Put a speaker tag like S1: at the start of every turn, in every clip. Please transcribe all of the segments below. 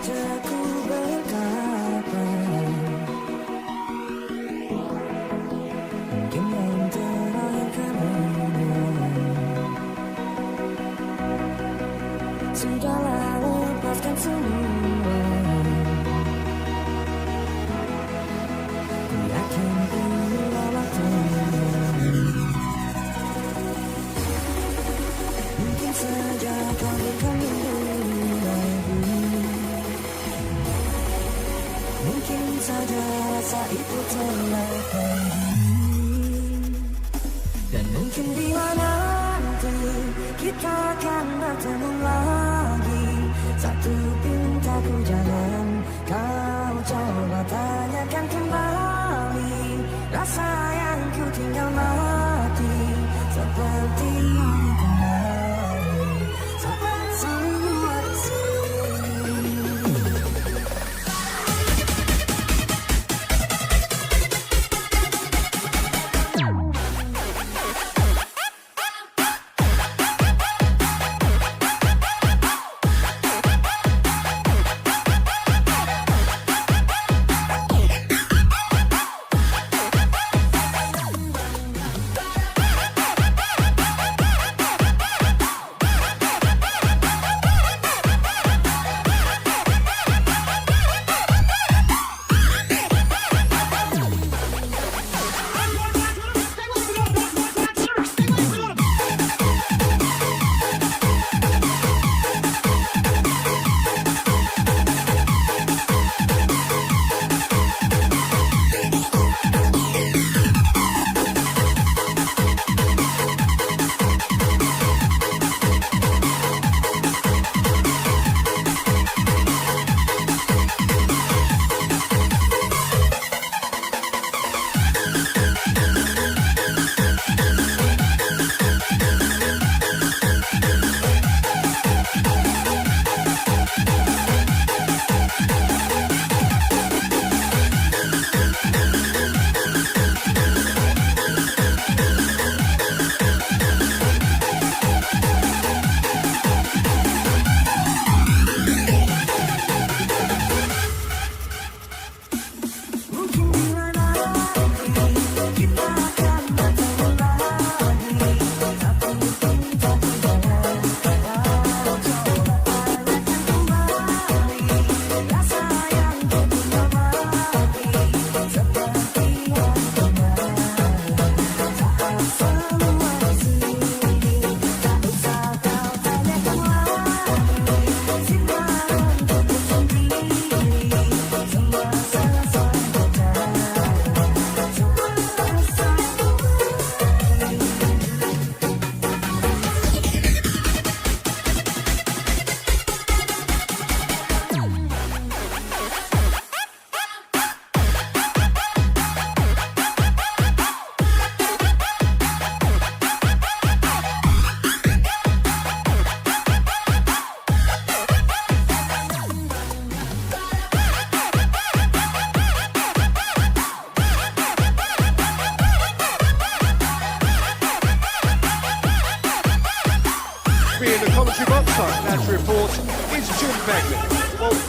S1: wajahku berkapan. Mungkin yang terakhir kalinya. Sudahlah, lepaskan semua. Ku yakin inilah waktunya. Mungkin saja kau bukan rindu lagi. Mungkin saja rasa itu telah pergi. Dan mungkin bila nanti kita akan bertemu lagi, satu pintaku jangan kau coba tanyakan kembali. Rasa yang ku tinggal mati seperti yang kemarin, seperti semua di sini.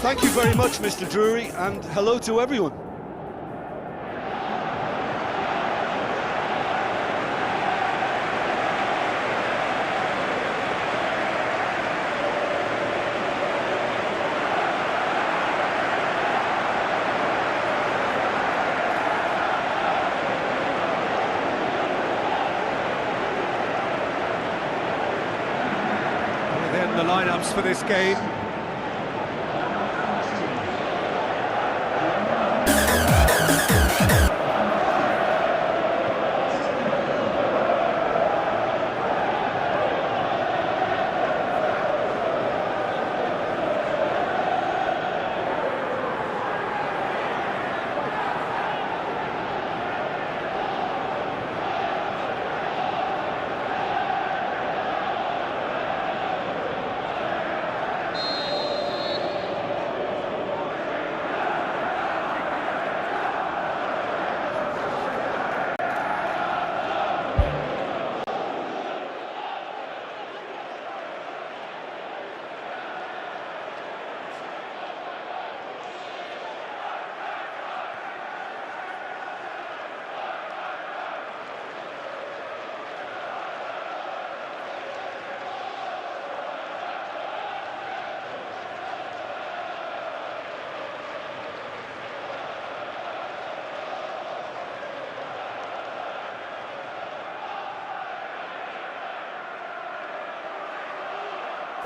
S2: Thank you very much, Mr. Drury, and hello to everyone.
S3: Within the lineups for this game.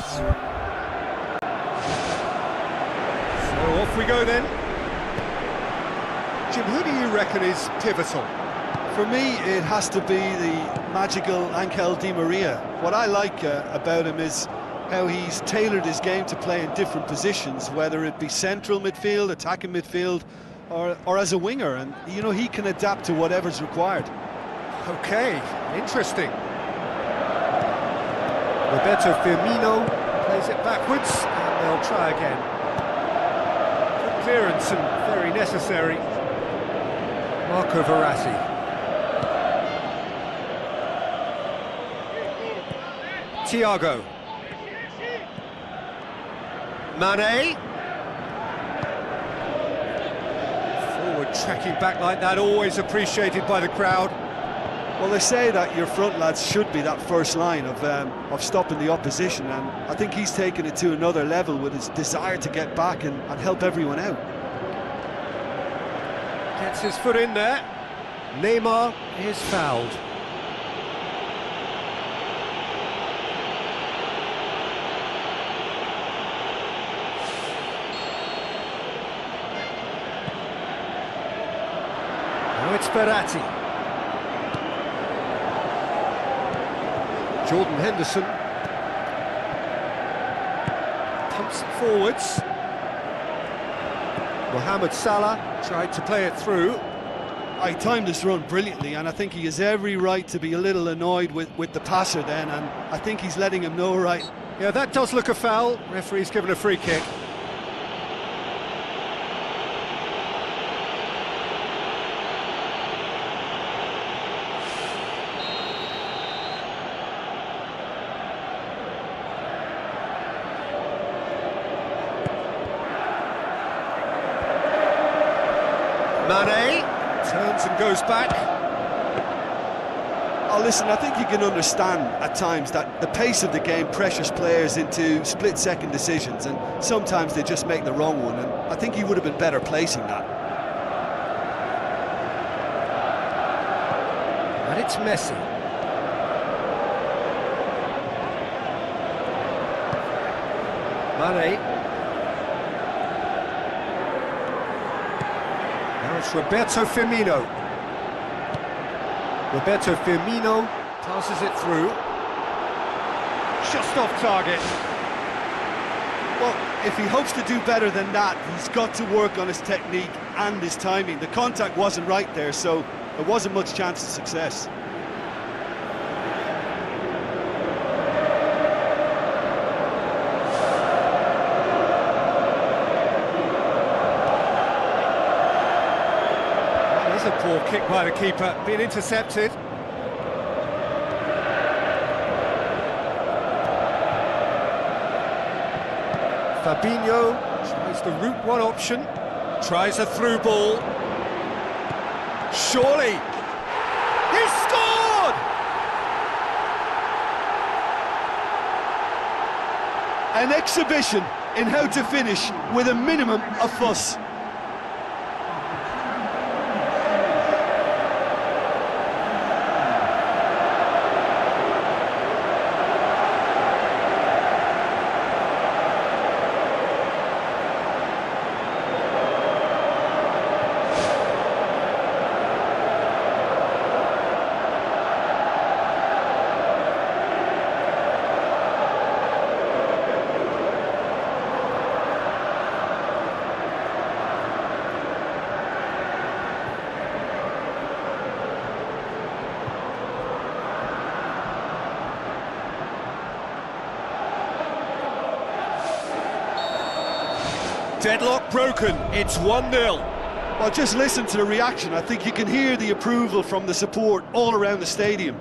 S3: So off we go then. Jim, who do you reckon is pivotal?
S2: For me, it has to be the magical Angel Di Maria. What I like about him is how he's tailored his game to play in different positions, whether it be central midfield, attacking midfield, or as a winger. And, you know, he can adapt to whatever's required.
S3: Okay, interesting. Roberto Firmino plays it backwards, and they'll try again. Good clearance and very necessary. Marco Verratti. Thiago. Mane. Forward tracking back like that, always appreciated by the crowd.
S2: Well, they say that your front lads should be that first line of stopping the opposition, and I think he's taken it to another level with his desire to get back and help everyone out.
S3: Gets his foot in there. Neymar is fouled. Now it's Verratti. Jordan Henderson pumps it forwards. Mohamed Salah tried to play it through.
S2: He timed this run brilliantly, and I think he has every right to be a little annoyed with the passer then, and I think he's letting him know, right.
S3: Yeah, that does look a foul. Referee's given a free kick. Mane turns and goes back.
S2: Oh, listen, I think you can understand at times that the pace of the game pressures players into split-second decisions, and sometimes they just make the wrong one, and I think he would have been better placing that.
S3: And it's Messi. Mane. Now it's Roberto Firmino. Roberto Firmino passes it through. Just off target.
S2: Well, if he hopes to do better than that, he's got to work on his technique and his timing. The contact wasn't right there, so there wasn't much chance of success.
S3: That is a poor kick by the keeper, being intercepted. Fabinho tries the route one option, tries a through ball. Surely! He scored!
S2: An exhibition in how to finish with a minimum of fuss.
S3: Deadlock broken, it's 1-0.
S2: Well, just listen to the reaction. I think you can hear the approval from the support all around the stadium.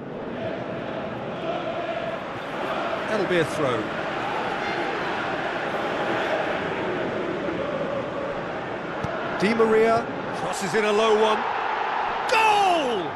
S3: That'll be a throw. Di Maria crosses in a low one. Goal!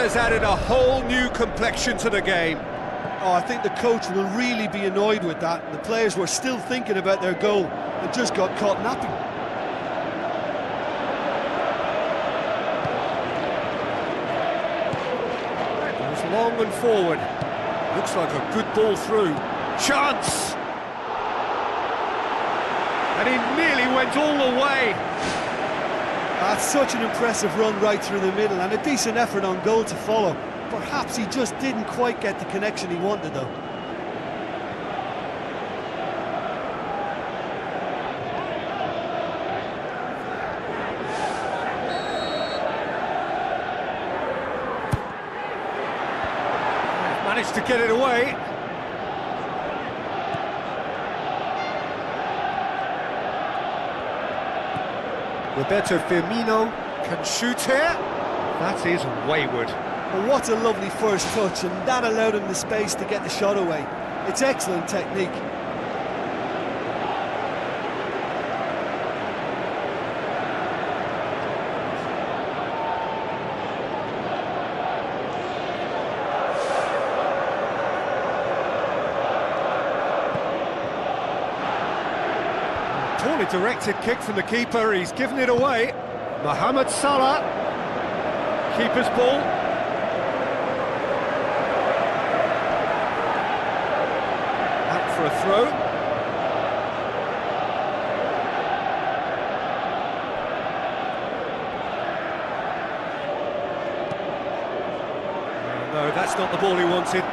S3: has added a whole new complexion to the game.
S2: Oh, I think the coach will really be annoyed with that. The players were still thinking about their goal and just got caught napping.
S3: Goes long and forward. Looks like a good ball through. Chance! And he nearly went all the way.
S2: That's such an impressive run right through the middle and a decent effort on goal to follow. Perhaps he just didn't quite get the connection he wanted, though.
S3: Managed to get it away. Roberto Firmino can shoot here. That is wayward.
S2: But what a lovely first touch, and that allowed him the space to get the shot away. It's excellent technique.
S3: Poorly directed kick from the keeper, he's given it away. Mohamed Salah, keeper's ball. Out for a throw. No, that's not the ball he wanted.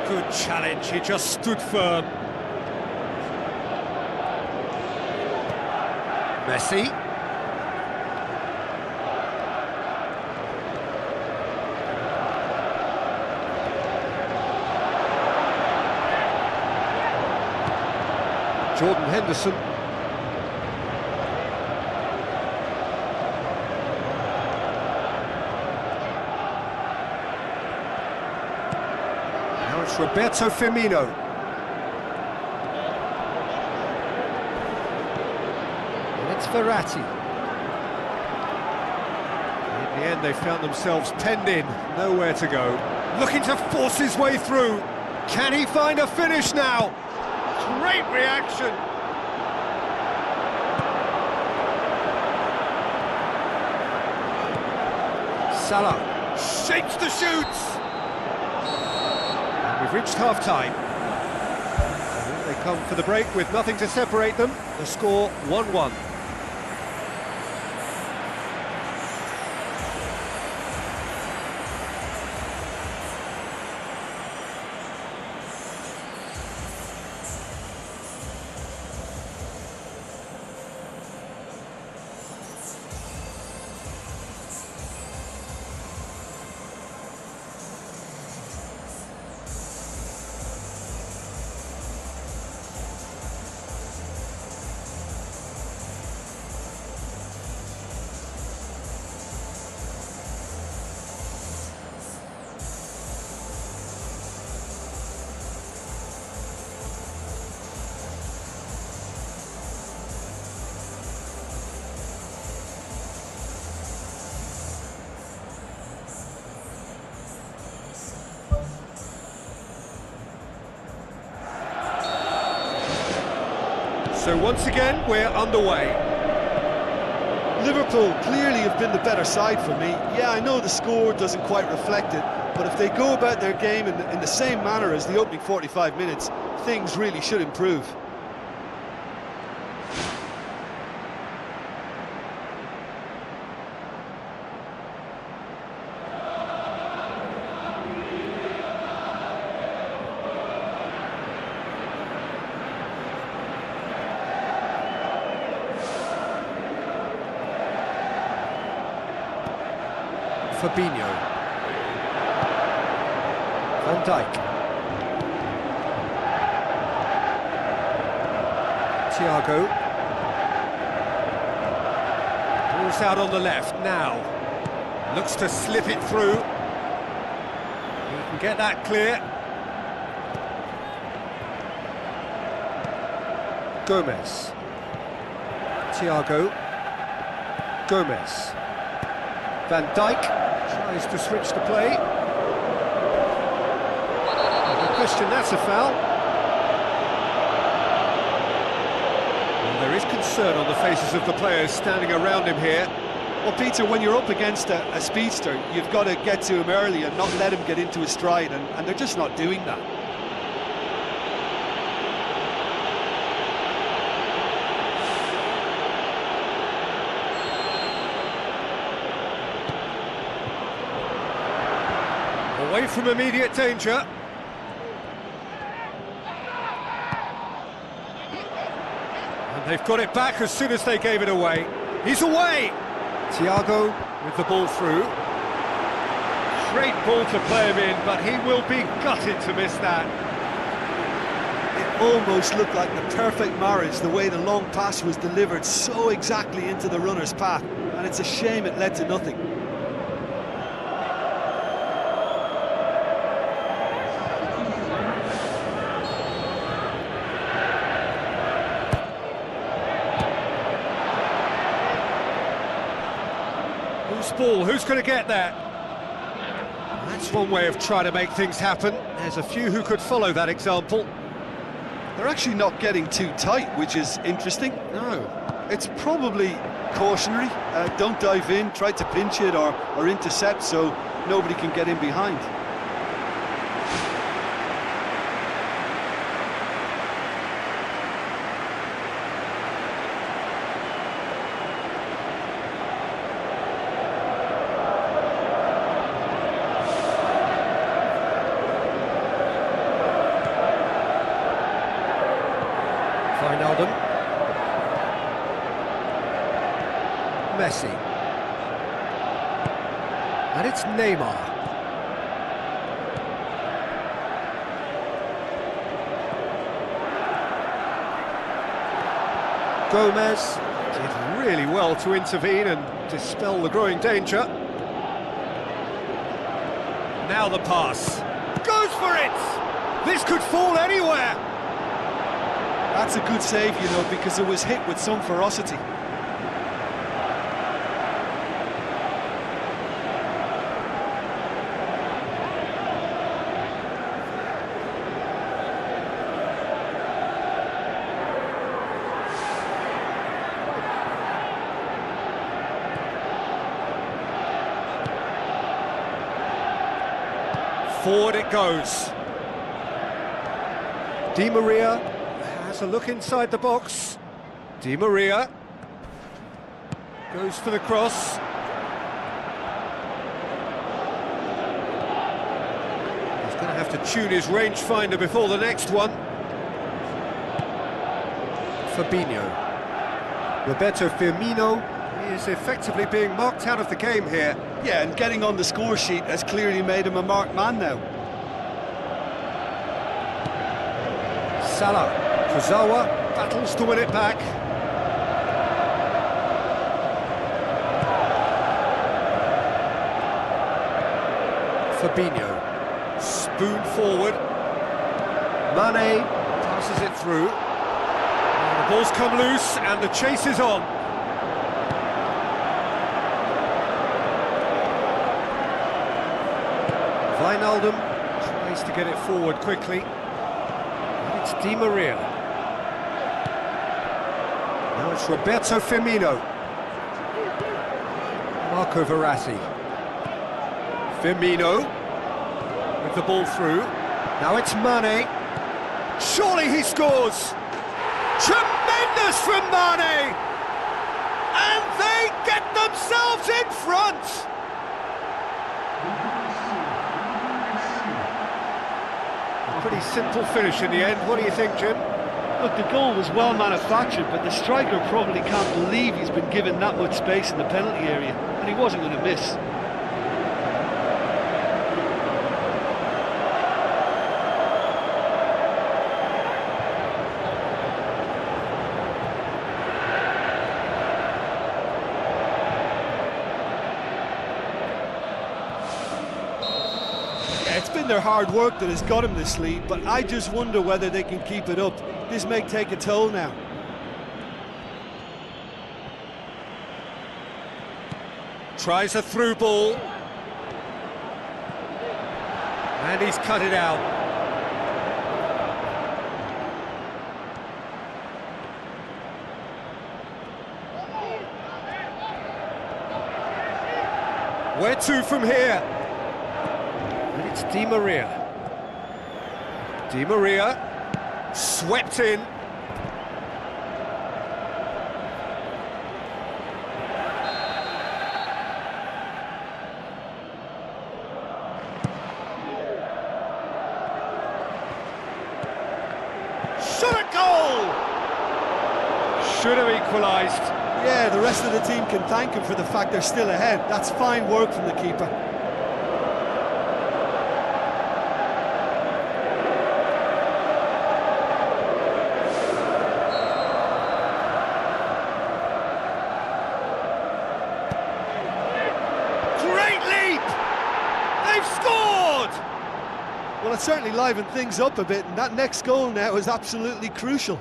S3: Good challenge, he just stood firm. Messi. Jordan Henderson. Roberto Firmino. And it's Verratti. In the end, they found themselves penned in, nowhere to go. Looking to force his way through. Can he find a finish now? Great reaction. Salah shapes the shoots. We've reached half-time. They come for the break with nothing to separate them. The score 1-1. So once again, we're underway.
S2: Liverpool clearly have been the better side for me. Yeah, I know the score doesn't quite reflect it, but if they go about their game in the same manner as the opening 45 minutes, things really should improve.
S3: Fabinho. Van Dijk. Thiago. Ball's out on the left now. Looks to slip it through. He can get that clear. Gomez. Thiago. Gomez. Van Dijk tries to switch the play. No question, that's a foul. Well, there is concern on the faces of the players standing around him here.
S2: Well, Peter, when you're up against a speedster, you've got to get to him early and not let him get into his stride, and they're just not doing that.
S3: Away from immediate danger. And they've got it back as soon as they gave it away. He's away! Thiago with the ball through. Great ball to play him in, but he will be gutted to miss that.
S2: It almost looked like the perfect marriage, the way the long pass was delivered so exactly into the runner's path, and it's a shame it led to nothing.
S3: Whose ball? Who's going to get that? That's one way of trying to make things happen. There's a few who could follow that example.
S2: They're actually not getting too tight, which is interesting.
S3: No.
S2: It's probably cautionary. Don't dive in, try to pinch it or intercept so nobody can get in behind.
S3: Wijnaldum. Messi. And it's Neymar. Gomez did really well to intervene and dispel the growing danger. Now the pass. Goes for it! This could fall anywhere!
S2: That's a good save, you know, because it was hit with some ferocity.
S3: Forward it goes. Di Maria has a look inside the box. Di Maria goes for the cross. He's going to have to tune his rangefinder before the next one. Fabinho. Roberto Firmino is effectively being marked out of the game here.
S2: Yeah, and getting on the score sheet has clearly made him a marked man now.
S3: Salah. Kurzawa battles to win it back. Fabinho. Spoon forward. Mane passes it through. The ball's come loose and the chase is on. Wijnaldum tries to get it forward quickly. It's Di Maria. Now it's Roberto Firmino. Marco Verratti. Firmino with the ball through. Now it's Mane. Surely he scores! Tremendous from Mane! And they get themselves in front! Pretty simple finish in the end. What do you think, Jim?
S2: Look, the goal was well manufactured, but the striker probably can't believe he's been given that much space in the penalty area, and he wasn't going to miss. It's been their hard work that has got him this lead, but I just wonder whether they can keep it up. This may take a toll now.
S3: Tries a through ball. And he's cut it out. Where to from here? And it's Di Maria. Di Maria, swept in. Shot a goal! Should have equalised.
S2: Yeah, the rest of the team can thank him for the fact they're still ahead. That's fine work from the keeper.
S3: Great leap! They've scored!
S2: Well, it certainly livened things up a bit, and that next goal now is absolutely crucial.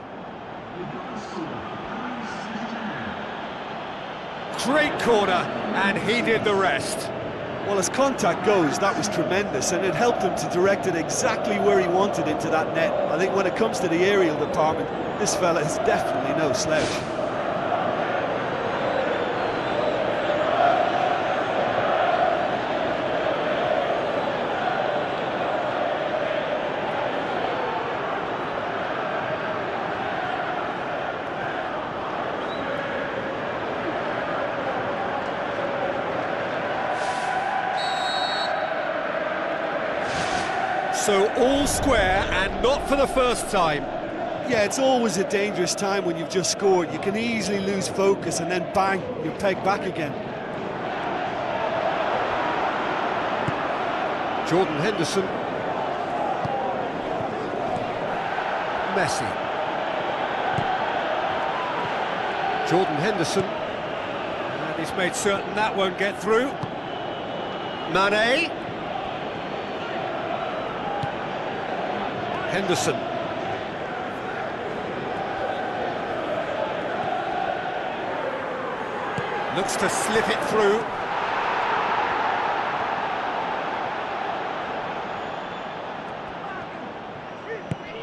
S3: Great corner, and he did the rest.
S2: Well, as contact goes, that was tremendous, and it helped him to direct it exactly where he wanted into that net. I think when it comes to the aerial department, this fella is definitely no slouch.
S3: So all square, and not for the first time.
S2: Yeah, it's always a dangerous time when you've just scored. You can easily lose focus and then bang, you're pegged back again.
S3: Jordan Henderson. Messi. Jordan Henderson. And he's made certain that won't get through. Mane. Henderson. Looks to slip it through.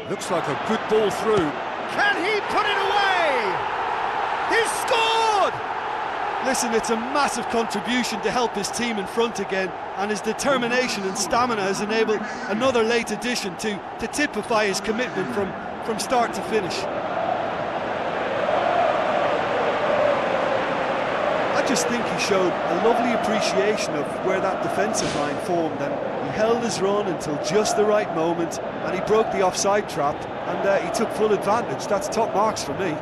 S3: Looks like a good ball through. Can he put it away? He's scored!
S2: Listen, it's a massive contribution to help his team in front again, and his determination and stamina has enabled another late addition to typify his commitment from start to finish. I just think he showed a lovely appreciation of where that defensive line formed, and he held his run until just the right moment, and he broke the offside trap, and he took full advantage. That's top marks for me.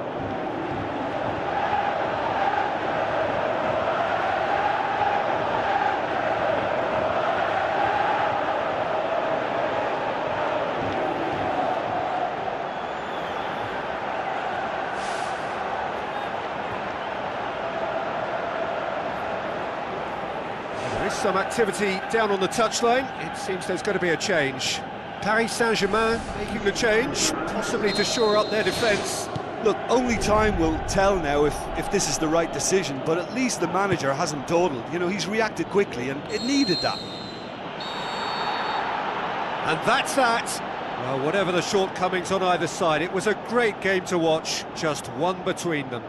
S3: Some activity down on the touchline. It seems there's going to be a change. Paris Saint-Germain making the change, possibly to shore up their defence.
S2: Look, only time will tell now if this is the right decision, but at least the manager hasn't dawdled. You know, he's reacted quickly, and it needed that.
S3: And that's that. Well, whatever the shortcomings on either side, it was a great game to watch, just one between them.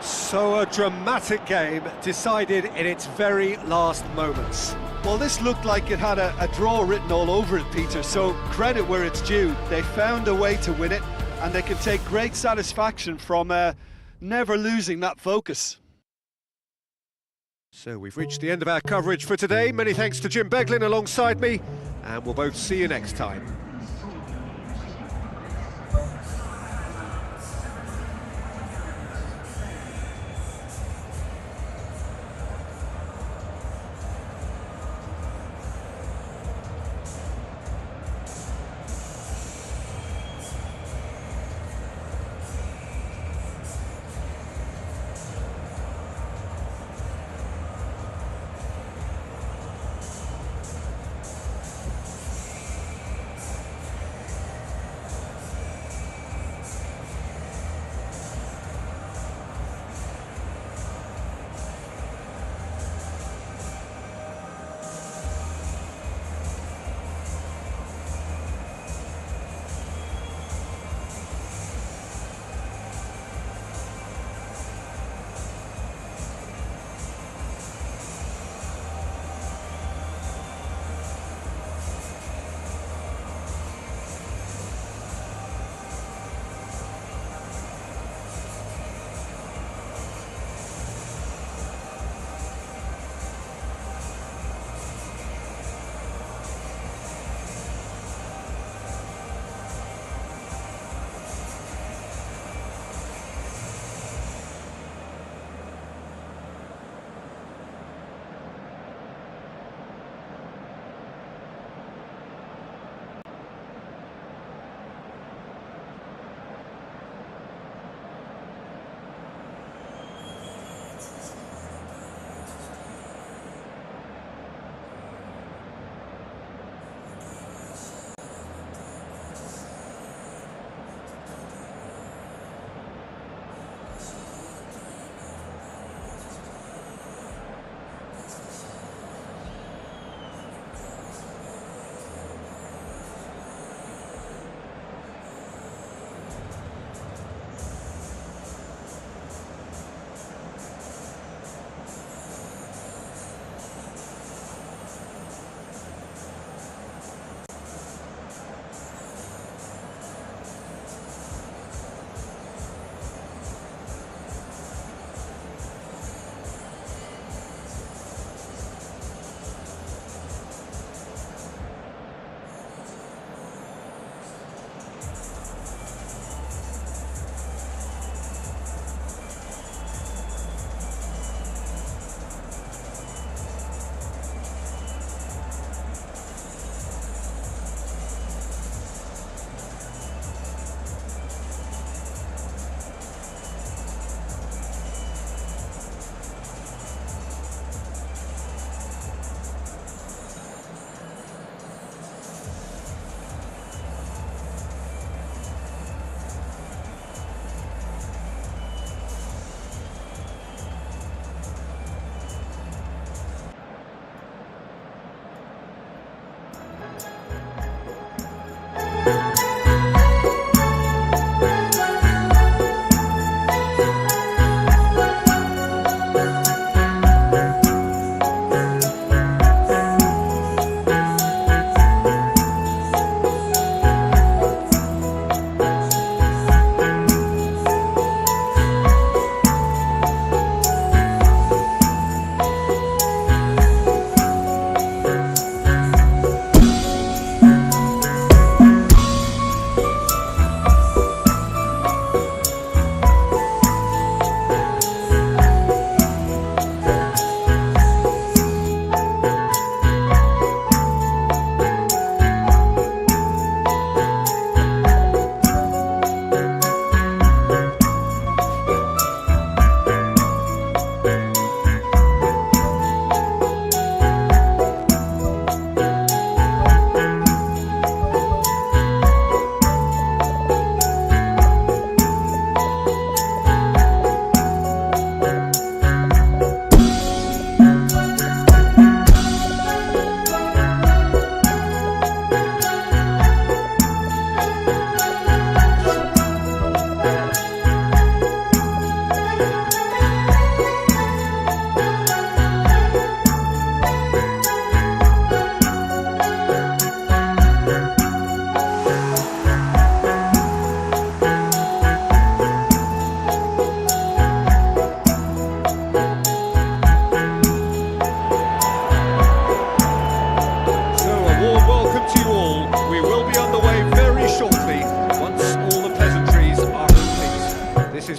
S3: So a dramatic game decided in its very last moments.
S2: Well, this looked like it had a draw written all over it, Peter, so credit where it's due. They found a way to win it, and they can take great satisfaction from never losing that focus.
S3: So we've reached the end of our coverage for today. Many thanks to Jim Beglin alongside me, and we'll both see you next time.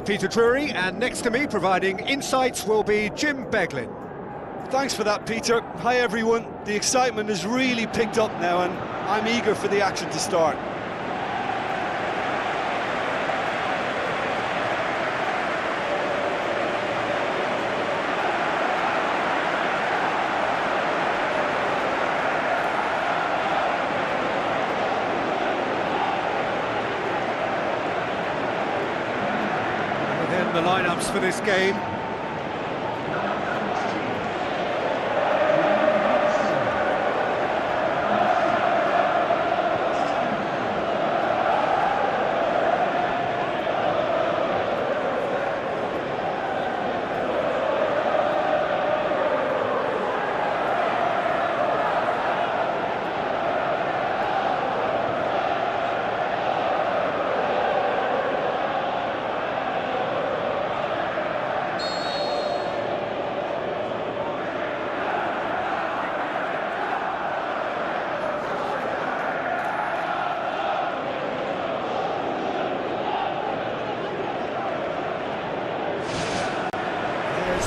S3: Peter Drury, and next to me providing insights will be Jim Beglin.
S2: Thanks for that, Peter. Hi everyone. The excitement has really picked up now and I'm eager for the action to start.
S3: The lineups for this game.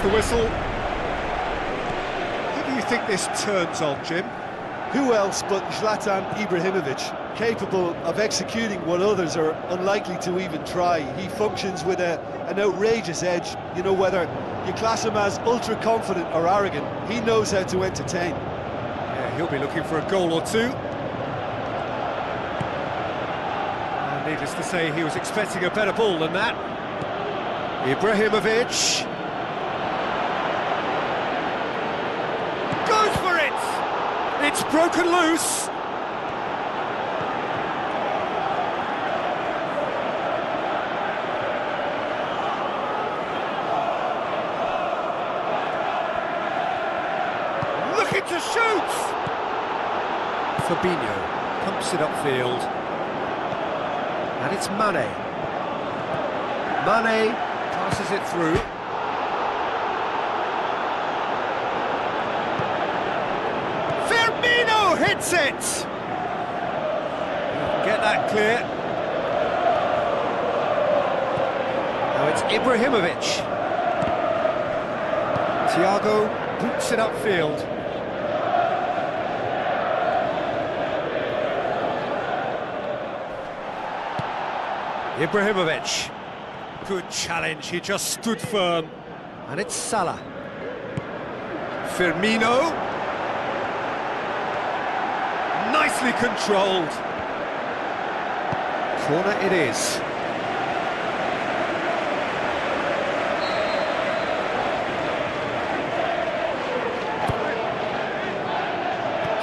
S3: The whistle. Who do you think this turns on, Jim?
S2: Who else but Zlatan Ibrahimovic, capable of executing what others are unlikely to even try. He functions with an outrageous edge. You know, whether you class him as ultra-confident or arrogant, he knows how to entertain.
S3: Yeah, he'll be looking for a goal or two. And needless to say, he was expecting a better ball than that. Ibrahimovic. Goes for it! It's broken loose! Looking to shoot! Fabinho pumps it upfield. And it's Mane. Mane passes it through. Hits it! Get that clear. Now it's Ibrahimovic. Thiago boots it upfield. Ibrahimovic. Good challenge, he just stood firm. And it's Salah. Firmino. Nicely controlled. Corner it is.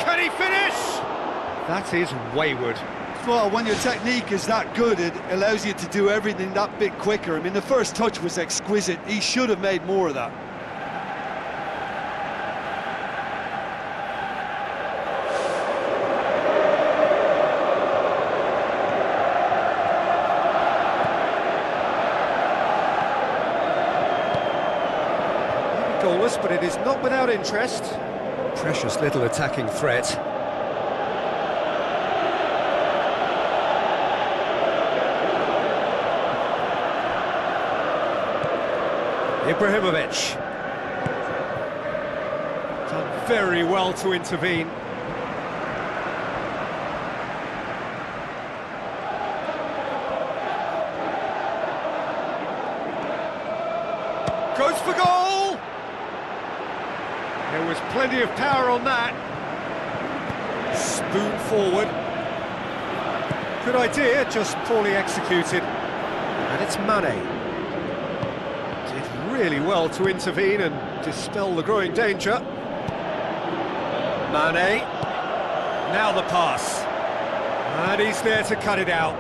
S3: Can he finish? That is wayward.
S2: Well, when your technique is that good, it allows you to do everything that bit quicker. I mean, the first touch was exquisite. He should have made more of that.
S3: Goalless, but it is not without interest. Precious little attacking threat. Ibrahimovic. Done very well to intervene. Goes for goal! There was plenty of power on that. Spoon forward. Good idea, just poorly executed. And it's Mane. Did really well to intervene and dispel the growing danger. Mane. Now the pass. And he's there to cut it out.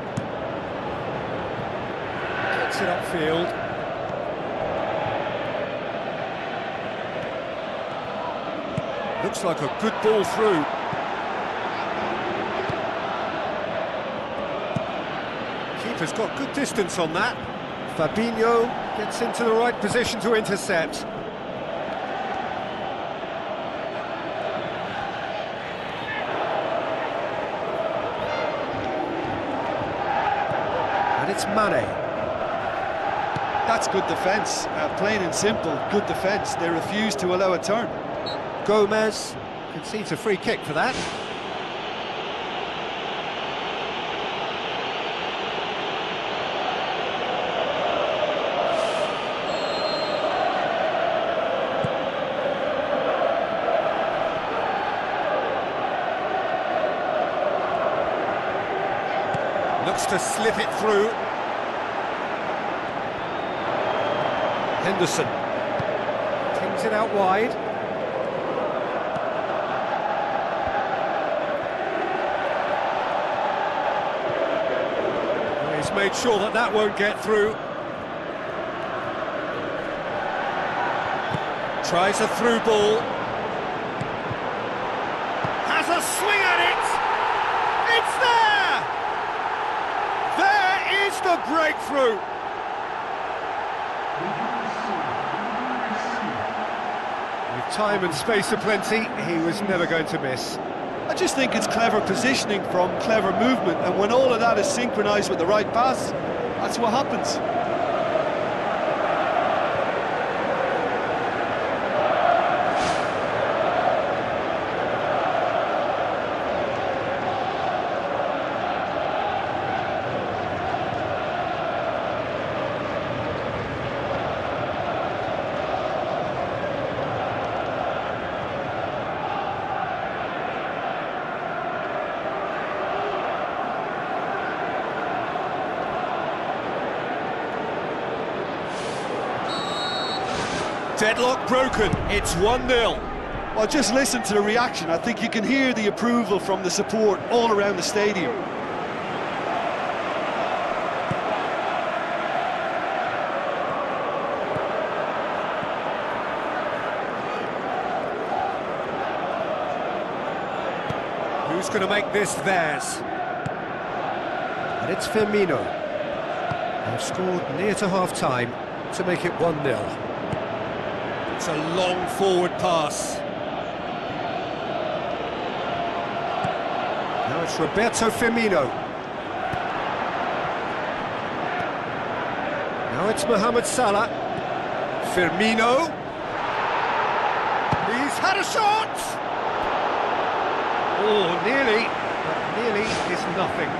S3: Gets it upfield. Looks like a good ball through. Keeper's got good distance on that. Fabinho gets into the right position to intercept. And it's Mane.
S2: That's good defence, plain and simple, good defence. They refuse to allow a turn.
S3: Gomez concedes a free kick for that. Looks to slip it through. Henderson pings it out wide. Made sure that that won't get through. Tries a through ball. Has a swing at it. It's there! There is the breakthrough. With time and space aplenty, he was never going to miss.
S2: I just think it's clever positioning from clever movement, and when all of that is synchronised with the right pass, that's what happens.
S3: Deadlock broken, it's 1-0.
S2: Well, just listen to the reaction. I think you can hear the approval from the support all around the stadium.
S3: Who's going to make this theirs? And it's Firmino. They've scored near to half-time to make it 1-0. It's a long forward pass. Now it's Roberto Firmino. Now it's Mohamed Salah. Firmino. He's had a shot! Oh, nearly, but nearly is nothing.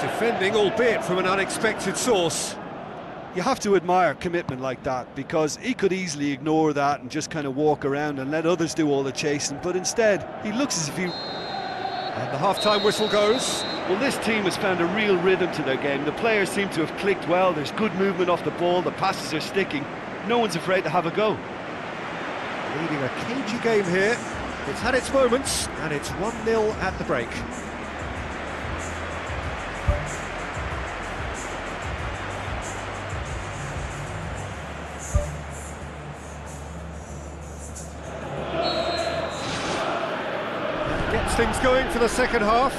S3: Defending, albeit from an unexpected source.
S2: You have to admire commitment like that, because he could easily ignore that and just kind of walk around and let others do all the chasing, but instead he looks as if he...
S3: And the half-time whistle goes.
S2: Well, this team has found a real rhythm to their game. The players seem to have clicked well. There's good movement off the ball, the passes are sticking. No one's afraid to have a go.
S3: Leading a cagey game here. It's had its moments, and it's 1-0 at the break. Gets things going for the second half.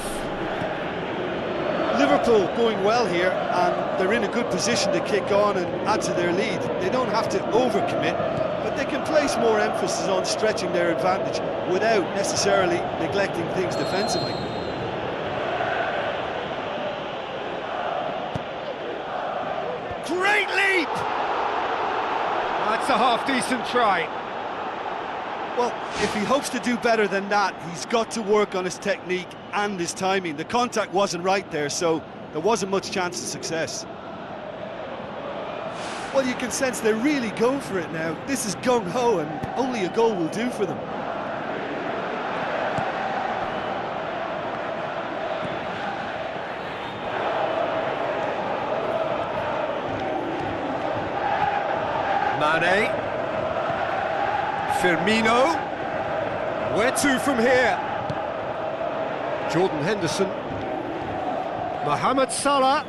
S2: Liverpool going well here, and they're in a good position to kick on and add to their lead. They don't have to overcommit, but they can place more emphasis on stretching their advantage without necessarily neglecting things defensively.
S3: Great leap! That's a half-decent try.
S2: Well, if he hopes to do better than that, he's got to work on his technique and his timing. The contact wasn't right there, so there wasn't much chance of success. Well, you can sense they're really going for it now. This is gung-ho, and only a goal will do for them.
S3: Mane. Firmino. Where to from here? Jordan Henderson. Mohamed Salah.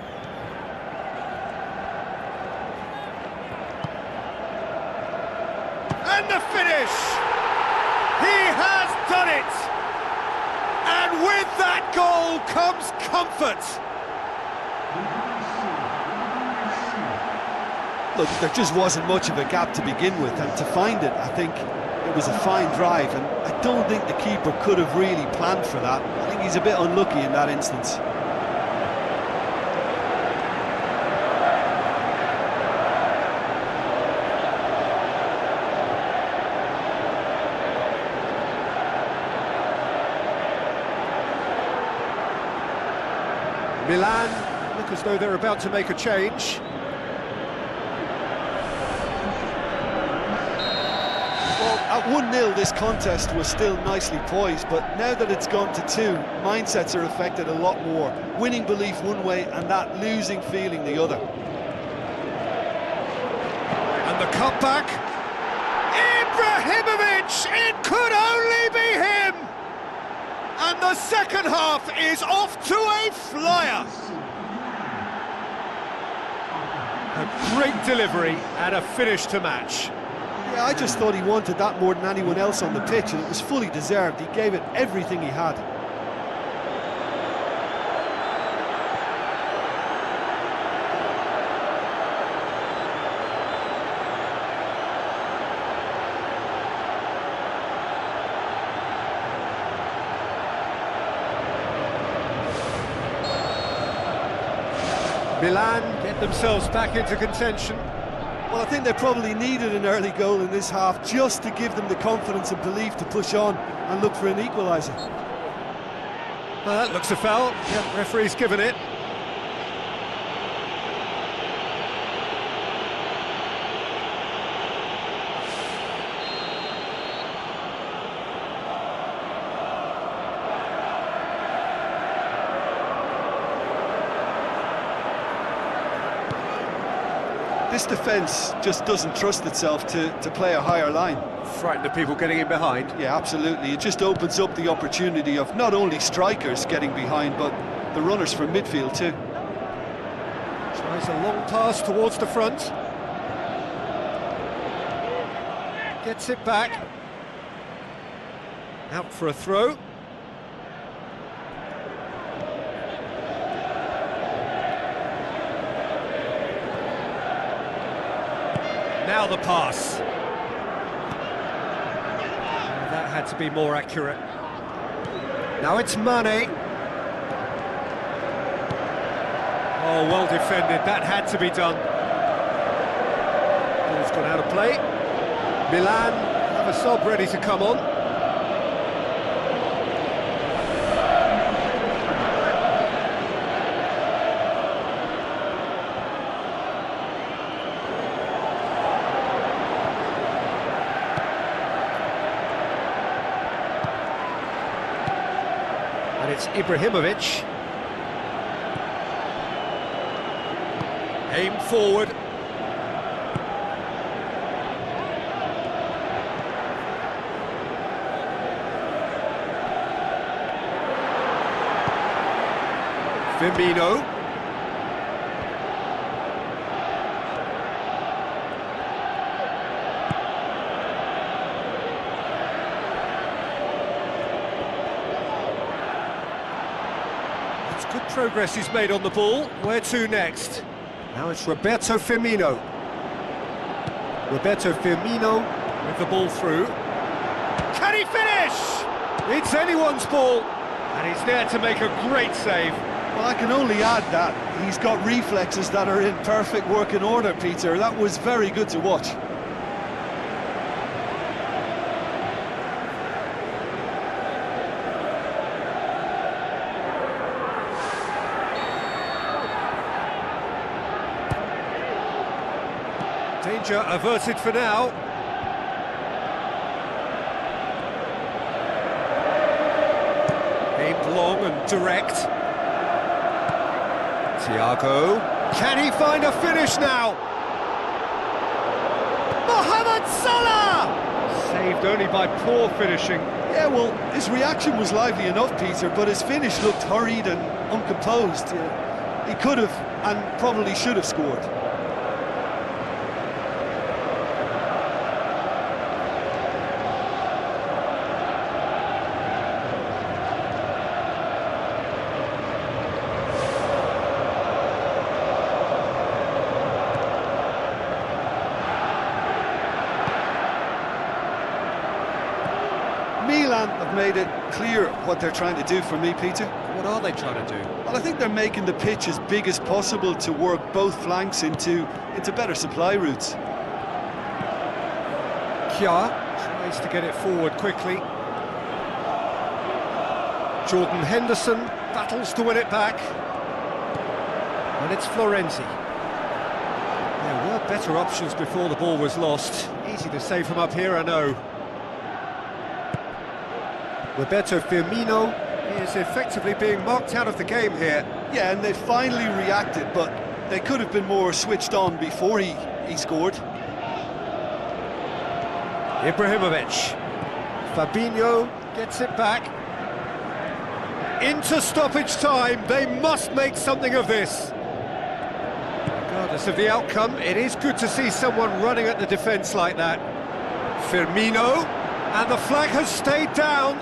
S3: And the finish! He has done it! And with that goal comes comfort.
S2: Look, there just wasn't much of a gap to begin with, and to find it, I think it was a fine drive, and I don't think the keeper could have really planned for that. I think he's a bit unlucky in that instance.
S3: Milan look as though they're about to make a change.
S2: At 1-0, this contest was still nicely poised, but now that it's gone to 2, mindsets are affected a lot more. Winning belief one way and that losing feeling the other.
S3: And the cutback. Ibrahimovic! It could only be him! And the second half is off to a flyer. A great delivery and a finish to match.
S2: Yeah, I just thought he wanted that more than anyone else on the pitch, and it was fully deserved. He gave it everything he had.
S3: Milan get themselves back into contention.
S2: Well, I think they probably needed an early goal in this half just to give them the confidence and belief to push on and look for an equaliser.
S3: Well, that looks a foul. Yep, referee's given it.
S2: This defence just doesn't trust itself to play a higher line.
S3: Frightened of people getting in behind.
S2: Yeah, absolutely. It just opens up the opportunity of not only strikers getting behind, but the runners from midfield too.
S3: Tries a long pass towards the front. Gets it back. Out for a throw. Now the pass. That had to be more accurate. Now it's Mane. Oh, well defended. That had to be done. Ball's gone out of play. Milan have a sub ready to come on. It's Ibrahimovic. Aim forward. Firmino. It's good progress he's made on the ball. Where to next? Now it's Roberto Firmino. Roberto Firmino with the ball through. Can he finish? It's anyone's ball. And he's there to make a great save.
S2: Well, I can only add that he's got reflexes that are in perfect working order, Peter. That was very good to watch.
S3: Danger averted for now. Aimed long and direct. Thiago. Can he find a finish now? Mohamed Salah! Saved only by poor finishing.
S2: Yeah, well, his reaction was lively enough, Peter, but his finish looked hurried and uncomposed. He could have and probably should have scored. Milan have made it clear what they're trying to do for me, Peter.
S3: What are they trying to do?
S2: Well, I think they're making the pitch as big as possible to work both flanks into better supply routes.
S3: Kja tries to get it forward quickly. Jordan Henderson battles to win it back. And it's Florenzi. There were better options before the ball was lost. Easy to save from up here, I know. Roberto Firmino is effectively being marked out of the game here.
S2: Yeah, and they finally reacted, but they could have been more switched on before he scored.
S3: Ibrahimovic. Fabinho gets it back. Into stoppage time, they must make something of this. Regardless of the outcome, it is good to see someone running at the defence like that. Firmino, and the flag has stayed down.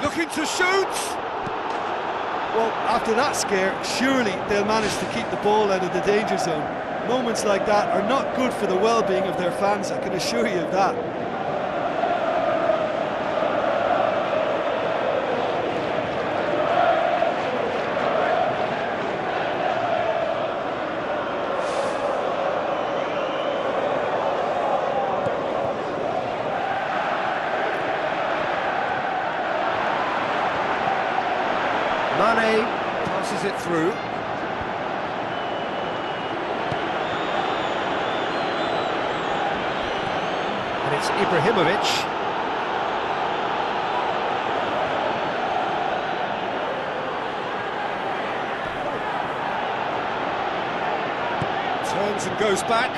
S3: Looking to shoot!
S2: Well, after that scare, surely they'll manage to keep the ball out of the danger zone. Moments like that are not good for the well-being of their fans, I can assure you of that.
S3: Mane passes it through. And it's Ibrahimovic. Turns and goes back.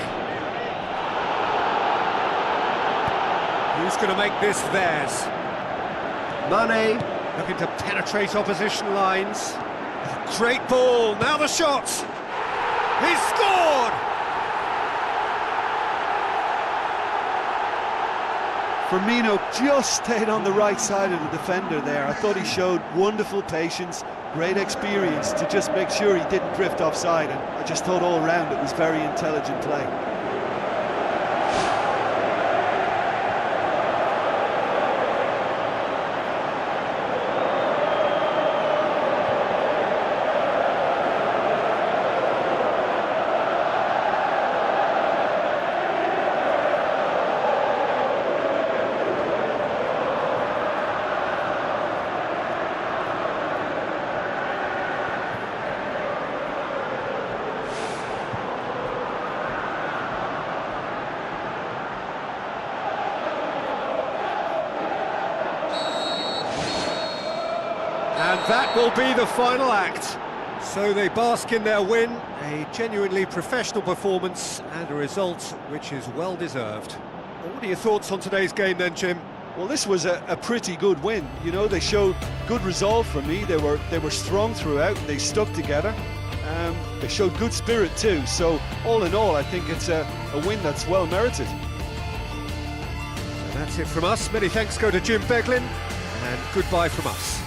S3: Who's going to make this theirs? Mane looking to penetrate opposition lines. Great ball, now the shot! He's scored!
S2: Firmino just stayed on the right side of the defender there. I thought he showed wonderful patience, great experience to just make sure he didn't drift offside, and I just thought all round it was very intelligent play.
S3: that will be the final act. So they bask in their win, a genuinely professional performance and a result which is well deserved. What are your thoughts on today's game then, Jim?
S2: Well, this was a pretty good win. You know, they showed good resolve for me. They were strong throughout. They stuck together. They showed good spirit too. So all in all, I think it's a win that's well merited.
S3: So that's it from us. Many thanks go to Jim Beglin, and goodbye from us.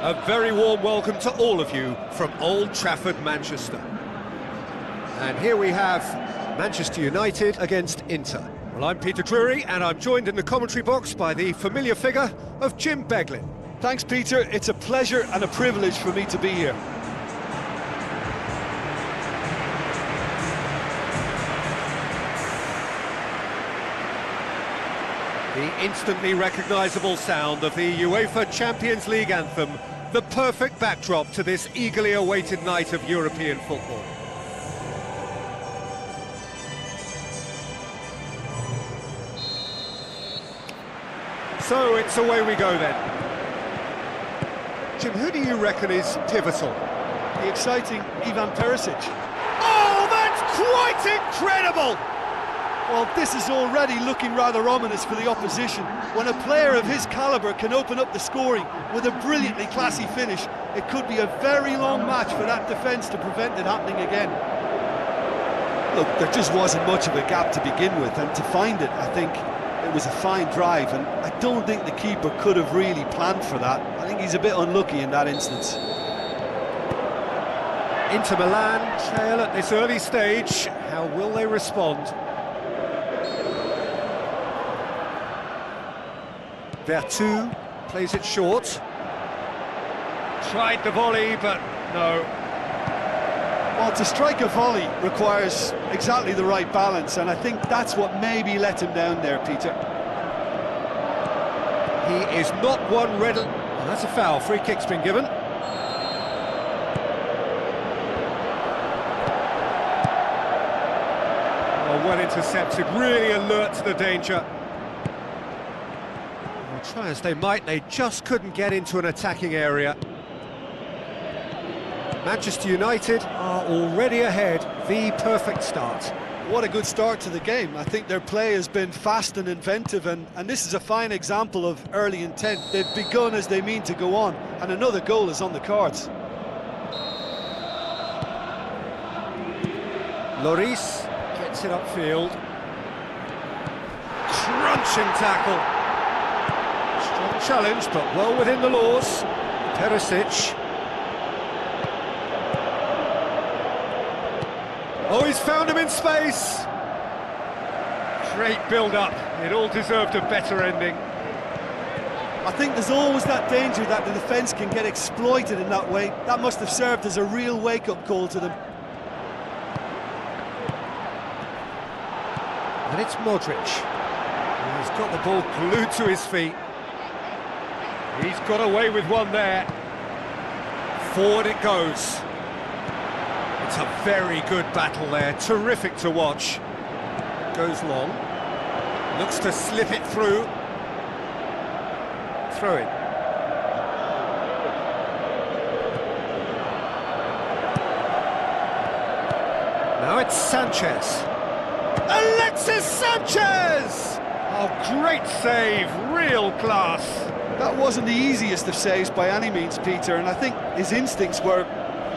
S3: A very warm welcome to all of you from Old Trafford, Manchester. And here we have Manchester United against Inter. Well, I'm Peter Drury, and I'm joined in the commentary box by the familiar figure of Jim Beglin.
S2: Thanks, Peter. It's a pleasure and a privilege for me to be here.
S3: The instantly recognisable sound of the UEFA Champions League anthem, the perfect backdrop to this eagerly awaited night of European football. So it's away we go then. Jim, who do you reckon is pivotal?
S2: The exciting Ivan Perisic.
S3: Oh, that's quite incredible!
S2: Well, this is already looking rather ominous for the opposition. When a player of his calibre can open up the scoring with a brilliantly classy finish, it could be a very long match for that defence to prevent it happening again. Look, there just wasn't much of a gap to begin with, and to find it, I think it was a fine drive, and I don't think the keeper could have really planned for that. I think he's a bit unlucky in that instance.
S3: Inter Milan trail at this early stage. How will they respond? Vertu plays it short. Tried the volley, but no.
S2: Well, to strike a volley requires exactly the right balance, and I think that's what maybe let him down there, Peter.
S3: He is not one ready. That's a foul, free kick's been given. Oh, well intercepted, really alert to the danger. Well, try as they might, they just couldn't get into an attacking area. Manchester United are already ahead, the perfect start.
S2: What a good start to the game. I think their play has been fast and inventive, and this is a fine example of early intent. They've begun as they mean to go on, and another goal is on the cards.
S3: Lloris gets it upfield. Crunching tackle. Strong challenge, but well within the laws. Perisic. Oh, he's found him in space. Great build-up. It all deserved a better ending.
S2: I think there's always that danger that the defence can get exploited in that way. That must have served as a real wake-up call to them.
S3: And it's Modric. He's got the ball glued to his feet. He's got away with one there. Forward it goes. It's a very good battle there, terrific to watch. Goes long, looks to slip it through. Throw it. Now it's Sanchez. Alexis Sanchez! Oh, great save, real class.
S2: That wasn't the easiest of saves by any means, Peter, and I think his instincts were,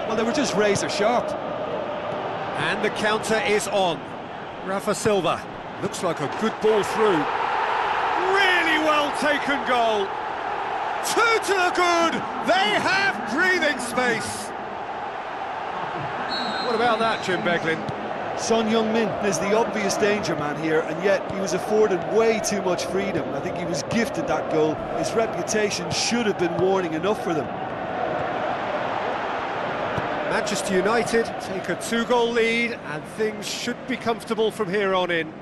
S2: well, they were just razor sharp.
S3: And the counter is on. Rafa Silva. Looks like a good ball through. Really well taken goal. 2 to the good. They have breathing space. What about that, Jim Beglin?
S2: Son Heung-min is the obvious danger man here, and yet he was afforded way too much freedom. I think he was gifted that goal. His reputation should have been warning enough for them.
S3: Manchester United take a 2-goal lead, and things should be comfortable from here on in.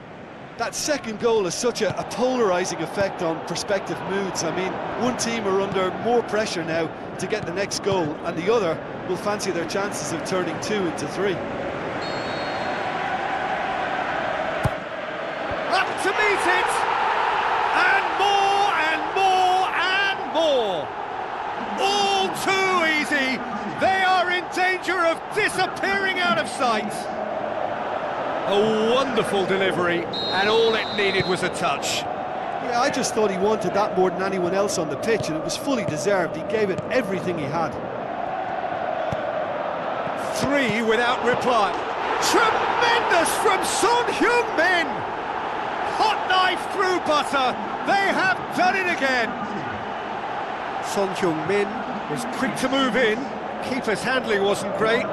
S2: That second goal has such a polarising effect on prospective moods. I mean, one team are under more pressure now to get the next goal, and the other will fancy their chances of turning 2 into 3.
S3: Up to meet it! And more and more and more! All too easy! They are in danger of disappearing out of sight! A wonderful delivery, and all it needed was a touch.
S2: Yeah, I just thought he wanted that more than anyone else on the pitch, and it was fully deserved. He gave it everything he had.
S3: 3 without reply. Tremendous from Son Heung-min! Hot knife through butter. They have done it again. Son Heung-min was quick to move in. Keeper's handling wasn't great.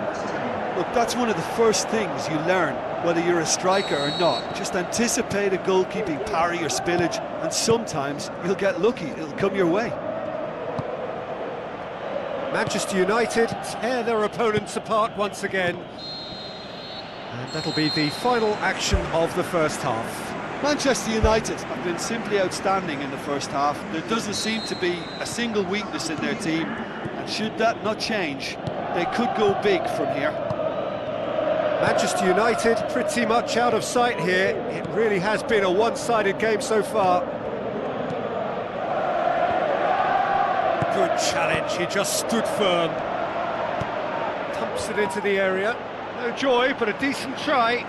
S2: Look, that's one of the first things you learn, whether you're a striker or not. Just anticipate a goalkeeping parry or spillage, and sometimes you'll get lucky. It'll come your way.
S3: Manchester United tear their opponents apart once again. And that'll be the final action of the first half.
S2: Manchester United have been simply outstanding in the first half. There doesn't seem to be a single weakness in their team, and should that not change, they could go big from here.
S3: Manchester United pretty much out of sight here. It really has been a one-sided game so far. Good challenge, he just stood firm. Pumps it into the area. No joy, but a decent try.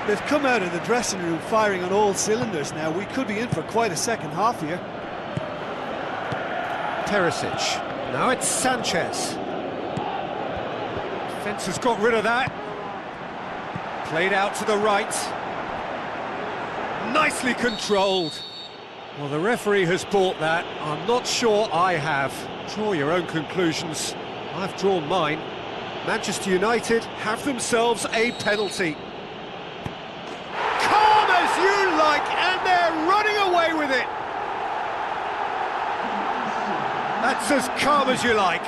S2: They've come out of the dressing room firing on all cylinders now. We could be in for quite a second half here.
S3: Perisic. Now it's Sanchez. Defence has got rid of that. Played out to the right. Nicely controlled. Well, the referee has bought that. I'm not sure I have. Draw your own conclusions. I've drawn mine. Manchester United have themselves a penalty. Calm as you like, and they're running away with it. That's as calm as you like.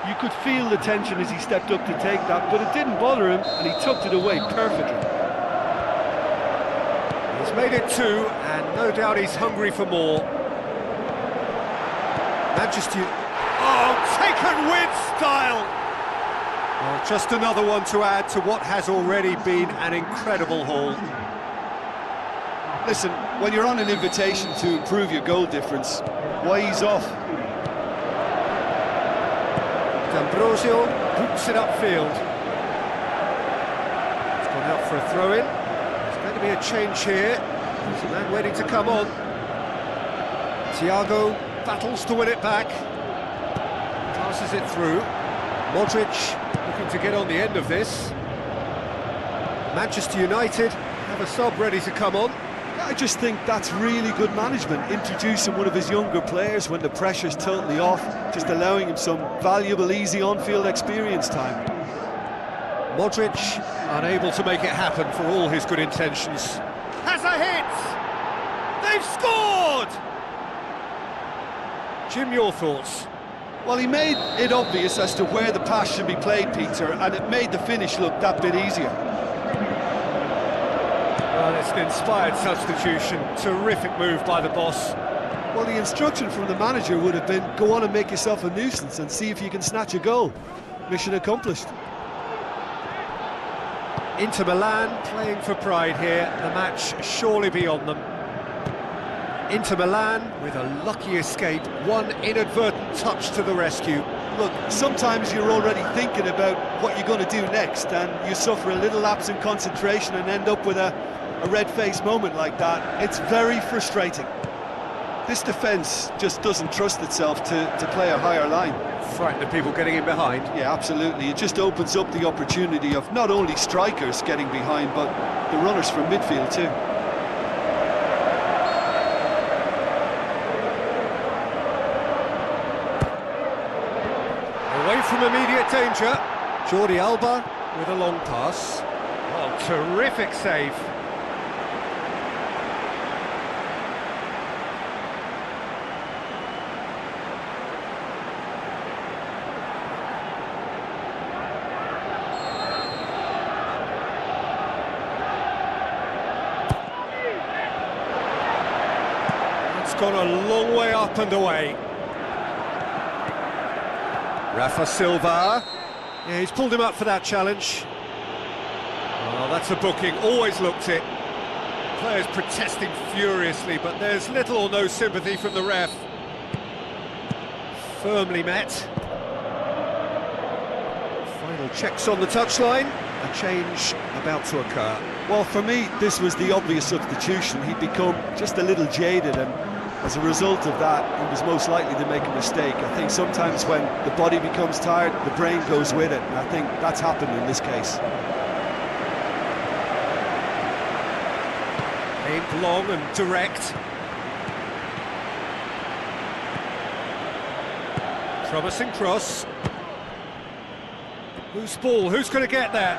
S2: You could feel the tension as he stepped up to take that, but it didn't bother him, and he tucked it away perfectly.
S3: He's made it 2, and no doubt he's hungry for more. Manchester. Oh, taken with style! Well, just another one to add to what has already been an incredible haul.
S2: Listen, when you're on an invitation to improve your goal difference, why ease off?
S3: D'Ambrosio boots it upfield. It's gone out for a throw-in. There's going to be a change here. There's a man waiting to come on. Thiago battles to win it back. Passes it through. Modric looking to get on the end of this. Manchester United have a sub ready to come on.
S2: I just think that's really good management, introducing one of his younger players when the pressure's totally off, just allowing him some valuable, easy on-field experience time.
S3: Modric unable to make it happen for all his good intentions. Has a hit! They've scored! Jim, your thoughts?
S2: Well, he made it obvious as to where the pass should be played, Peter, and it made the finish look that bit easier.
S3: Well, it's an inspired substitution. Terrific move by the boss.
S2: Well, the instruction from the manager would have been, go on and make yourself a nuisance and see if you can snatch a goal. Mission accomplished.
S3: Inter Milan playing for pride here. The match surely beyond them. Inter Milan with a lucky escape. One inadvertent touch to the rescue.
S2: Look, sometimes you're already thinking about what you're going to do next, and you suffer a little lapse in concentration and end up with a red-faced moment like that. It's very frustrating. This defence just doesn't trust itself to play a higher line.
S3: Frightened of people getting in behind.
S2: Yeah, absolutely. It just opens up the opportunity of not only strikers getting behind, but the runners from midfield too.
S3: Away from immediate danger. Jordi Alba with a long pass. Oh, terrific save. It's gone a long way up and away. Rafa Silva. Yeah, he's pulled him up for that challenge. Oh, that's a booking, always looked it. Players protesting furiously, but there's little or no sympathy from the ref. Firmly met. Final checks on the touchline. A change about to occur.
S2: Well, for me, this was the obvious substitution. He'd become just a little jaded, and as a result of that, he was most likely to make a mistake. I think sometimes when the body becomes tired, the brain goes with it, and I think that's happened in this case.
S3: Aimed long and direct. Promising cross. Whose ball? Who's going to get there?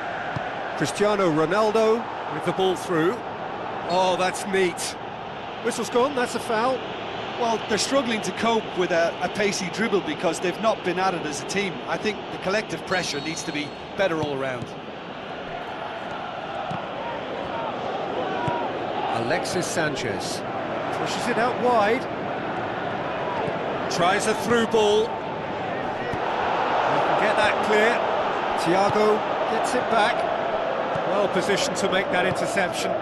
S3: Cristiano Ronaldo with the ball through. Oh, that's neat. Whistle's gone, that's a foul.
S2: Well, they're struggling to cope with a pacey dribble because they've not been at it as a team. I think the collective pressure needs to be better all around.
S3: Alexis Sanchez pushes it out wide. Tries a through ball. Get that clear. Thiago gets it back. Well positioned to make that interception.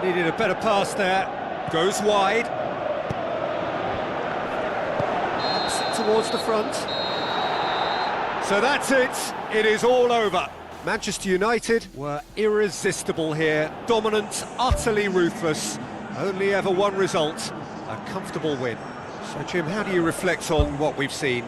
S3: Needed a better pass there. Goes wide. Ups it towards the front. So that's it. It is all over. Manchester United were irresistible here. Dominant, utterly ruthless. Only ever one result. A comfortable win. So Jim, how do you reflect on what we've seen?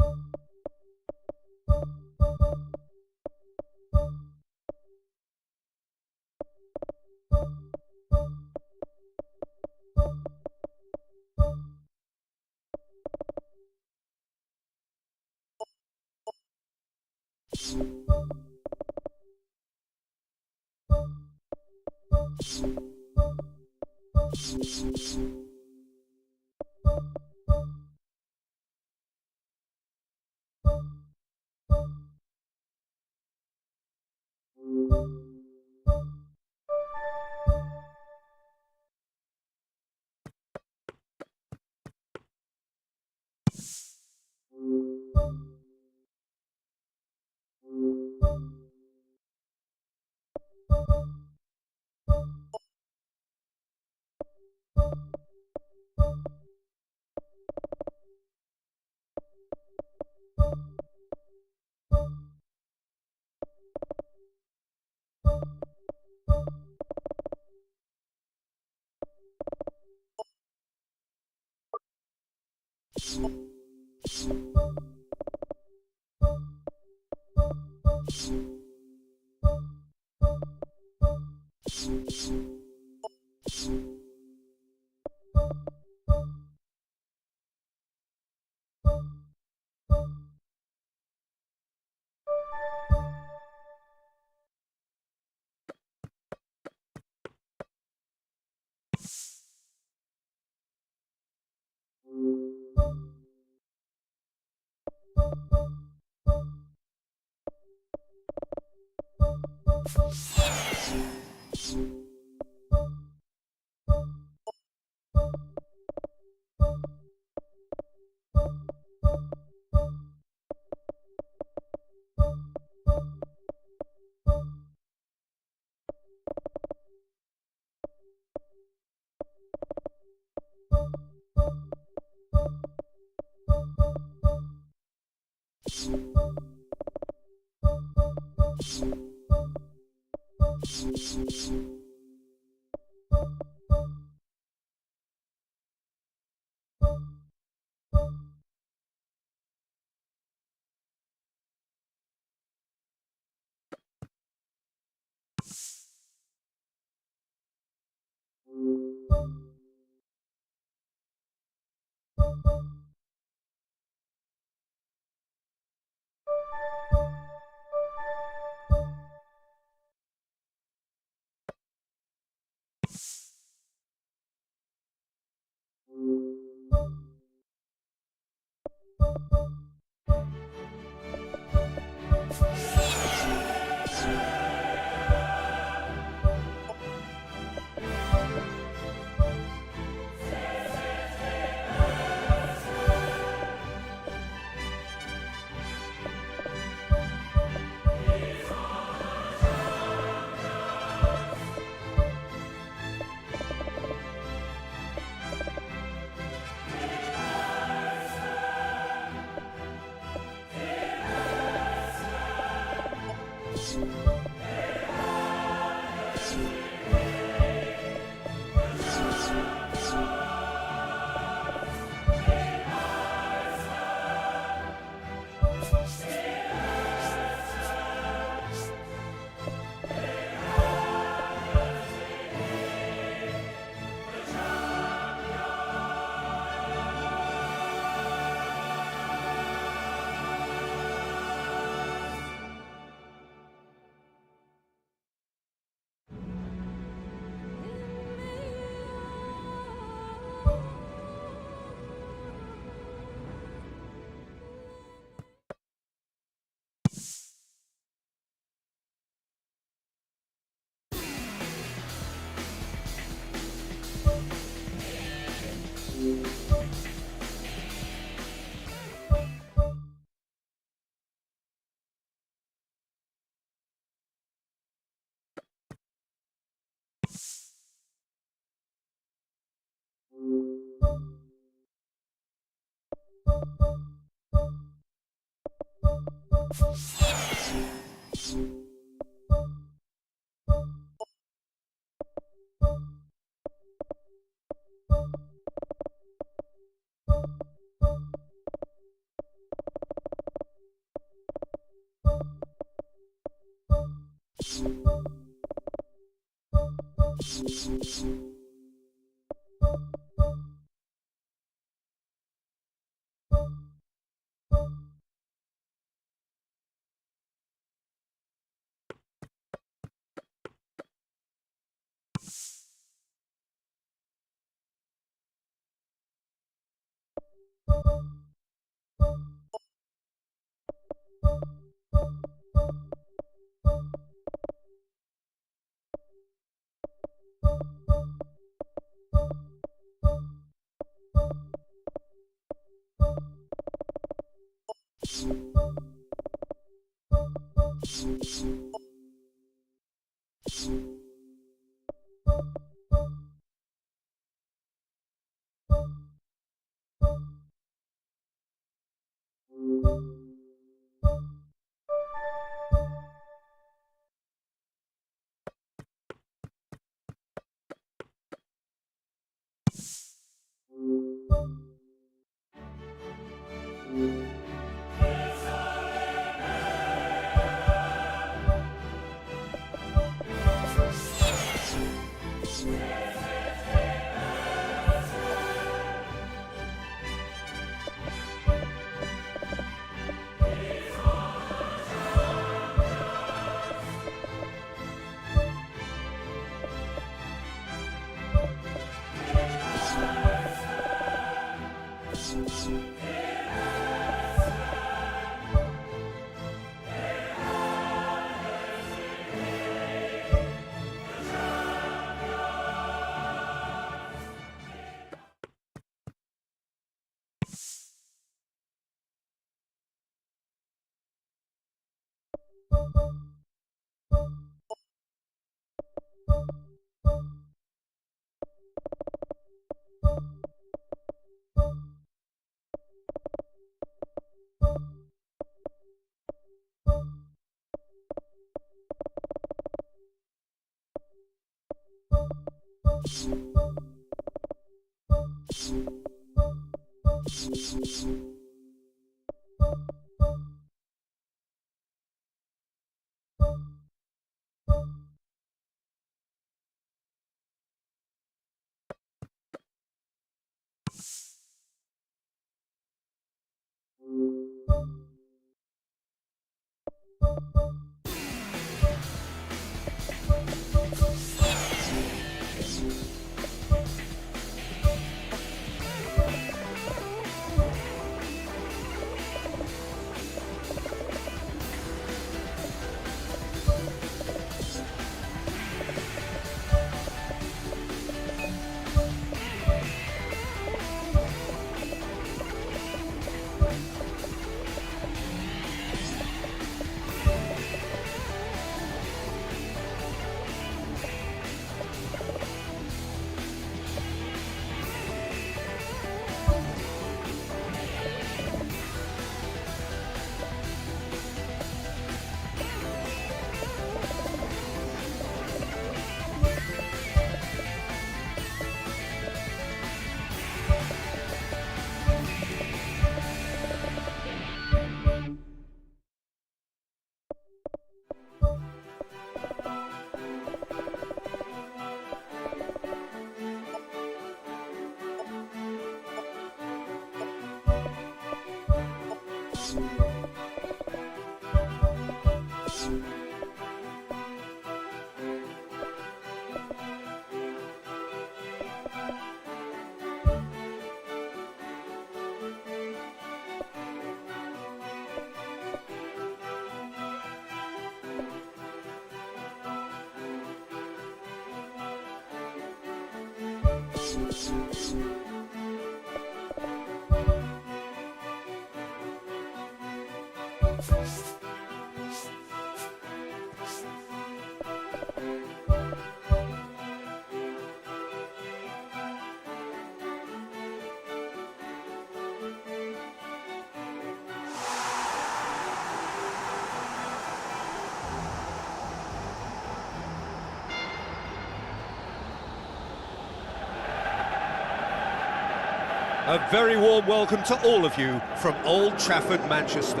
S3: A very warm welcome to all of you from Old Trafford, Manchester.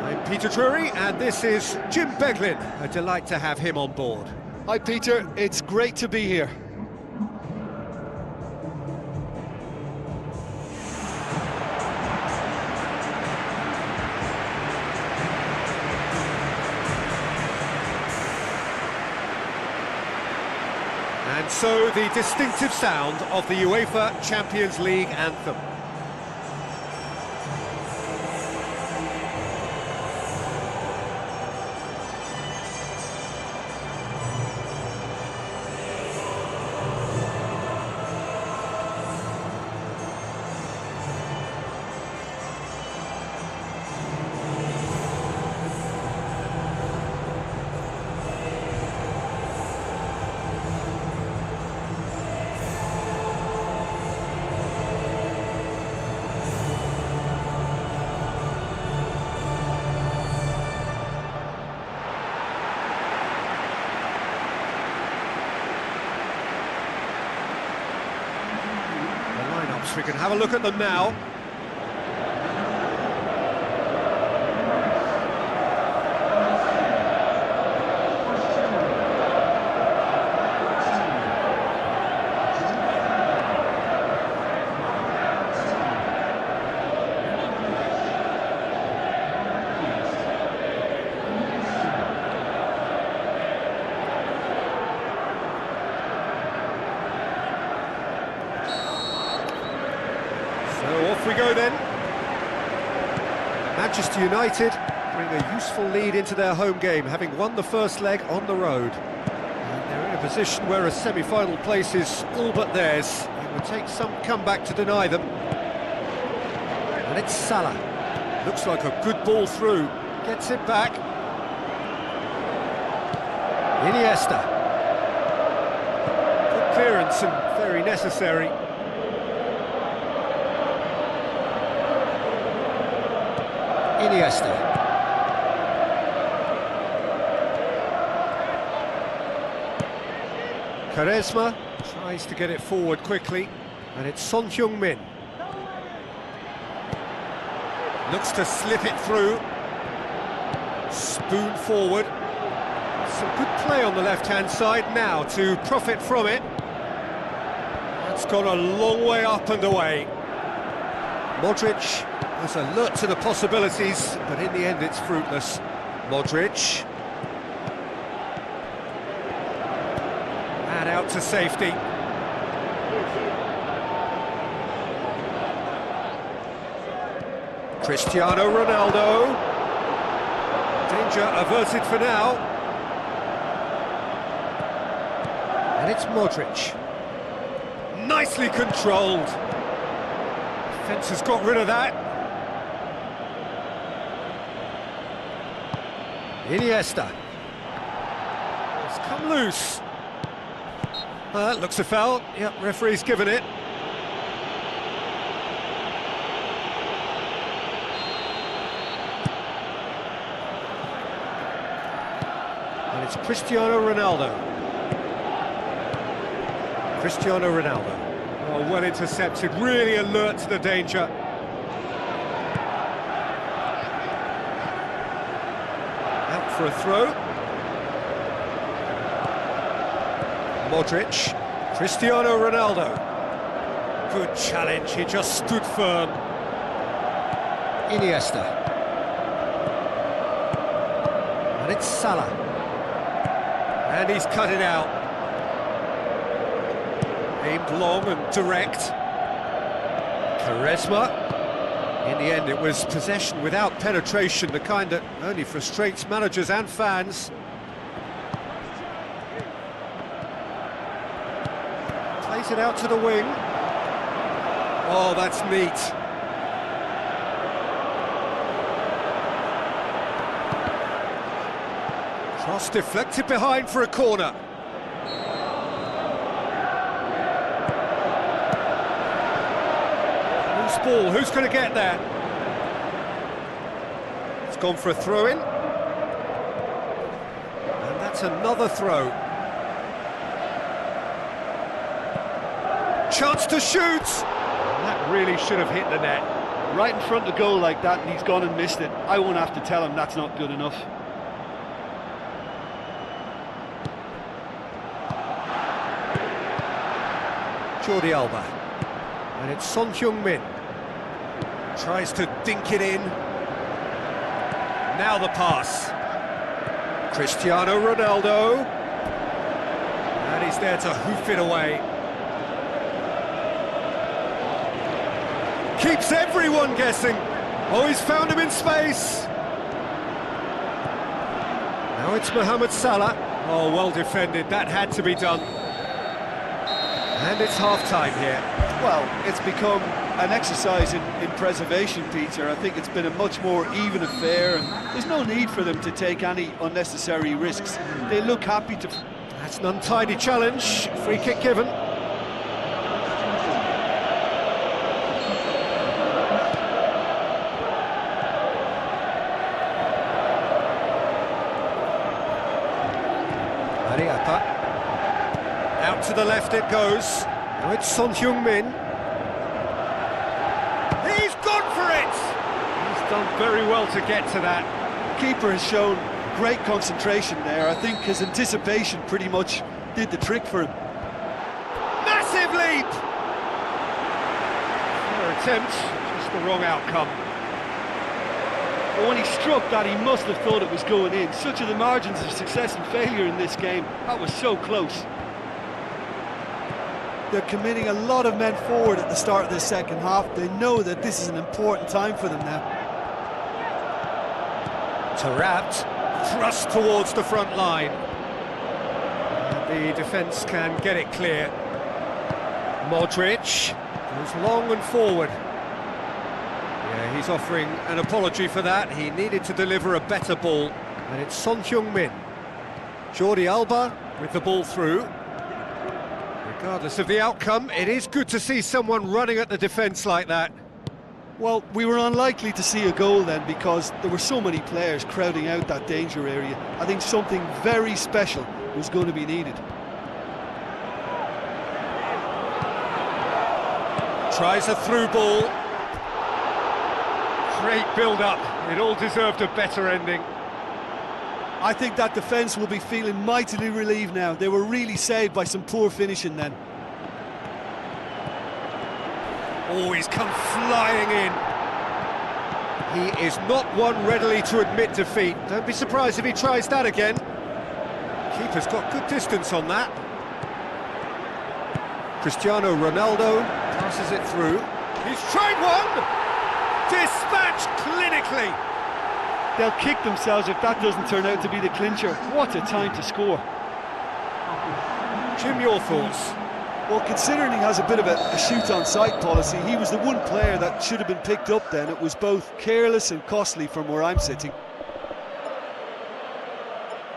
S3: I'm Peter Drury and this is Jim Beglin. A delight to have him on board.
S2: Hi Peter, it's great to be here.
S3: And so the distinctive sound of the UEFA Champions League anthem. We can have a look at them now. So off we go then. Manchester United bring a useful lead into their home game, having won the first leg on the road. And they're in a position where a semi-final place is all but theirs. It would take some comeback to deny them. And it's Salah. Looks like a good ball through. Gets it back. Iniesta. Good clearance and very necessary. Iniesta. Quaresma tries to get it forward quickly, and it's Son Heung-min. Looks to slip it through. Spoon forward. Some good play on the left-hand side now to profit from it. That's gone a long way up and away. Modric was alert to the possibilities, but in the end it's fruitless. Modric. And out to safety. Cristiano Ronaldo. Danger averted for now. And it's Modric. Nicely controlled. Defence has got rid of that. Iniesta. It's come loose. That looks a foul. Yep, referee's given it. And it's Cristiano Ronaldo. Cristiano Ronaldo. Oh, well intercepted, really alert to the danger. Out for a throw. Modric. Cristiano Ronaldo. Good challenge, he just stood firm. Iniesta. And it's Salah. And he's cut it out. Aimed long and direct. Quaresma. In the end, it was possession without penetration, the kind that only frustrates managers and fans. Plays it out to the wing. Oh, that's neat. Cross deflected behind for a corner. Ball, who's going to get there? It's gone for a throw-in. And that's another throw. Chance to shoot! That really should have hit the net.
S2: Right in front of goal like that, and he's gone and missed it. I won't have to tell him that's not good enough.
S3: Jordi Alba. And it's Son Heung-min. Tries to dink it in. Now the pass. Cristiano Ronaldo. And he's there to hoof it away. Keeps everyone guessing. Oh, he's found him in space. Now it's Mohamed Salah. Oh, well defended. That had to be done. And it's half-time here.
S2: Well, it's become an exercise in preservation, Peter. I think it's been a much more even affair, and there's no need for them to take any unnecessary risks. They look happy to...
S3: That's an untidy challenge. Free kick given. Mariappa. Out to the left it goes. Now it's Son Heung-min. He's gone for it! He's done very well to get to that.
S2: Keeper has shown great concentration there. I think his anticipation pretty much did the trick for him.
S3: Massive leap! Fair attempt, just the wrong outcome.
S2: But when he struck that, he must have thought it was going in. Such are the margins of success and failure in this game. That was so close. They're committing a lot of men forward at the start of the second half. They know that this is an important time for them now.
S3: Taarabt, thrust towards the front line. The defence can get it clear. Modric goes long and forward. Yeah, he's offering an apology for that. He needed to deliver a better ball. And it's Son Heung-min. Jordi Alba with the ball through. Regardless of the outcome, it is good to see someone running at the defence like that.
S2: Well, we were unlikely to see a goal then because there were so many players crowding out that danger area. I think something very special was going to be needed.
S3: Tries a through ball. Great build-up. It all deserved a better ending.
S2: I think that defence will be feeling mightily relieved now. They were really saved by some poor finishing then.
S3: Oh, he's come flying in. He is not one readily to admit defeat. Don't be surprised if he tries that again. Keeper's got good distance on that. Cristiano Ronaldo passes it through. He's tried one! Dispatched clinically!
S2: They'll kick themselves if that doesn't turn out to be the clincher. What a time to score.
S3: Jim, your thoughts?
S2: Well, considering he has a bit of a shoot-on-sight policy, he was the one player that should have been picked up then. It was both careless and costly from where I'm sitting.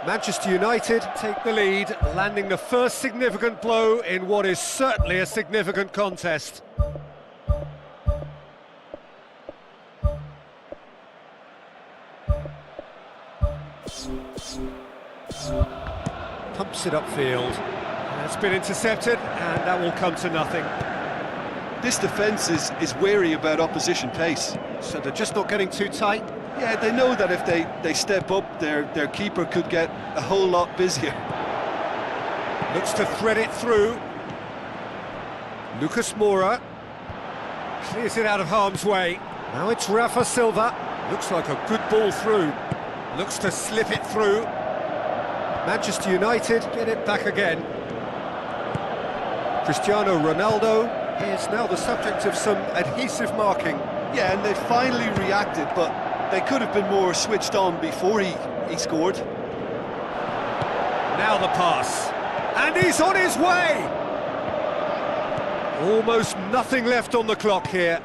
S3: Manchester United take the lead, landing the first significant blow in what is certainly a significant contest. Pumps it upfield. It's been intercepted, and that will come to nothing.
S2: This defence is wary about opposition pace.
S3: So they're just not getting too tight.
S2: Yeah, they know that if they step up, their keeper could get a whole lot busier.
S3: Looks to thread it through. Lucas Moura clears it out of harm's way. Now it's Rafa Silva. Looks like a good ball through. Looks to slip it through. Manchester United get it back again. Cristiano Ronaldo is now the subject of some adhesive marking.
S2: Yeah, and they finally reacted, but they could have been more switched on before he scored.
S3: Now the pass. And he's on his way! Almost nothing left on the clock here.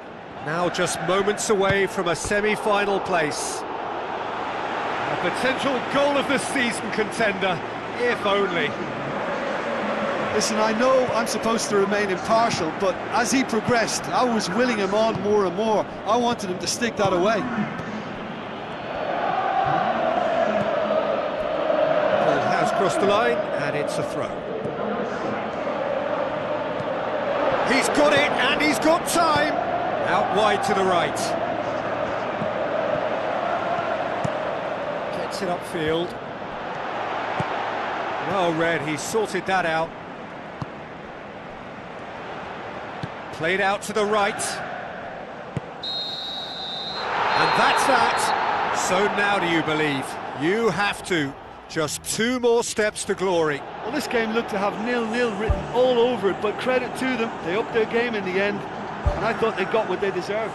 S3: Now just moments away from a semi-final place. A potential goal of the season contender, if only.
S2: Listen, I know I'm supposed to remain impartial, but as he progressed, I was willing him on more and more. I wanted him to stick that away.
S3: Ball has crossed the line, and it's a throw. He's got it, and he's got time. Out wide to the right. Gets it upfield. Well read, he sorted that out. Played out to the right. And that's that. So now do you believe? You have to. Just 2 more steps to glory.
S2: Well, this game looked to have 0-0 written all over it, but credit to them. They upped their game in the end, and I thought they got what they deserved.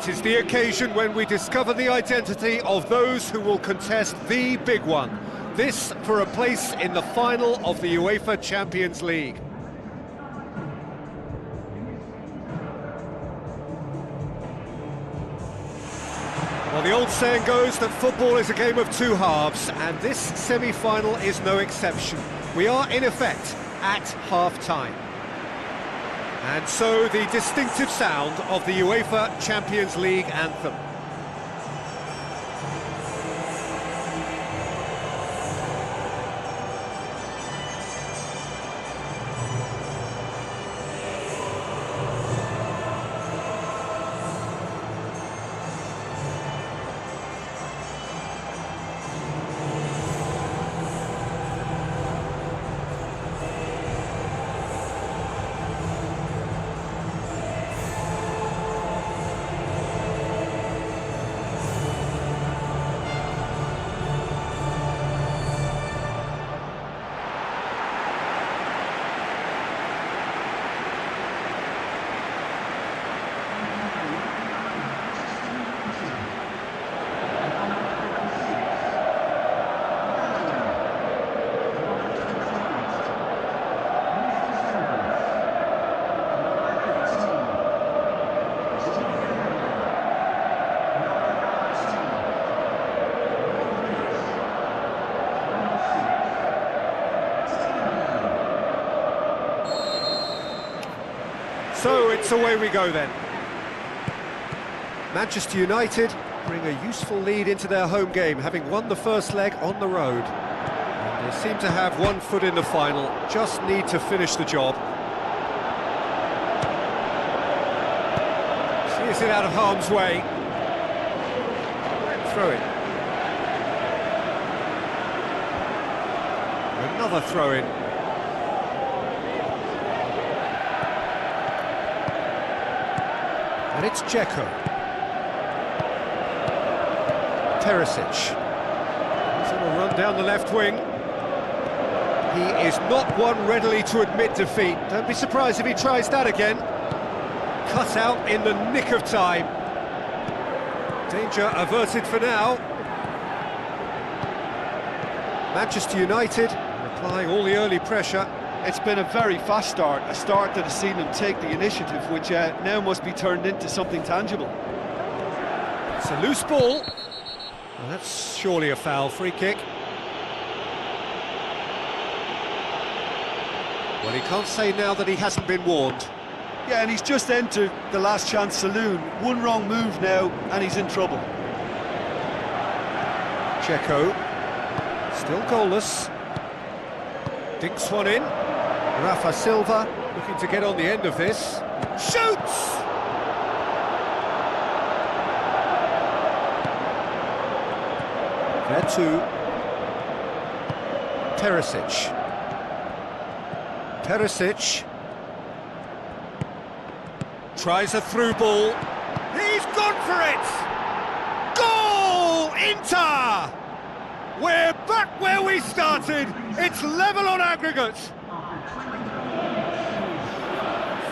S3: It is the occasion when we discover the identity of those who will contest the big one. This for a place in the final of the UEFA Champions League. Well, the old saying goes that football is a game of two halves, and this semi-final is no exception. We are, in effect, at half-time. And so, the distinctive sound of the UEFA Champions League anthem. So it's away we go then. Manchester United bring a useful lead into their home game, having won the first leg on the road. And they seem to have one foot in the final, just need to finish the job. Sees it out of harm's way. Throw in. Another throw in. And it's Dzeko. Perisic. He's on a run down the left wing. He is not one readily to admit defeat. Don't be surprised if he tries that again. Cut out in the nick of time. Danger averted for now. Manchester United applying all the early pressure.
S2: It's been a very fast start, a start that has seen them take the initiative, which now must be turned into something tangible.
S3: It's a loose ball. Well, that's surely a foul, free kick. Well, he can't say now that he hasn't been warned.
S2: Yeah, and he's just entered the last chance saloon. One wrong move now, and he's in trouble.
S3: Checo, still goalless. Dinks one in. Rafa Silva looking to get on the end of this. Shoots! There to Perisic. Perisic tries a through ball. He's gone for it! Goal! Inter! We're back where we started. It's level on aggregate.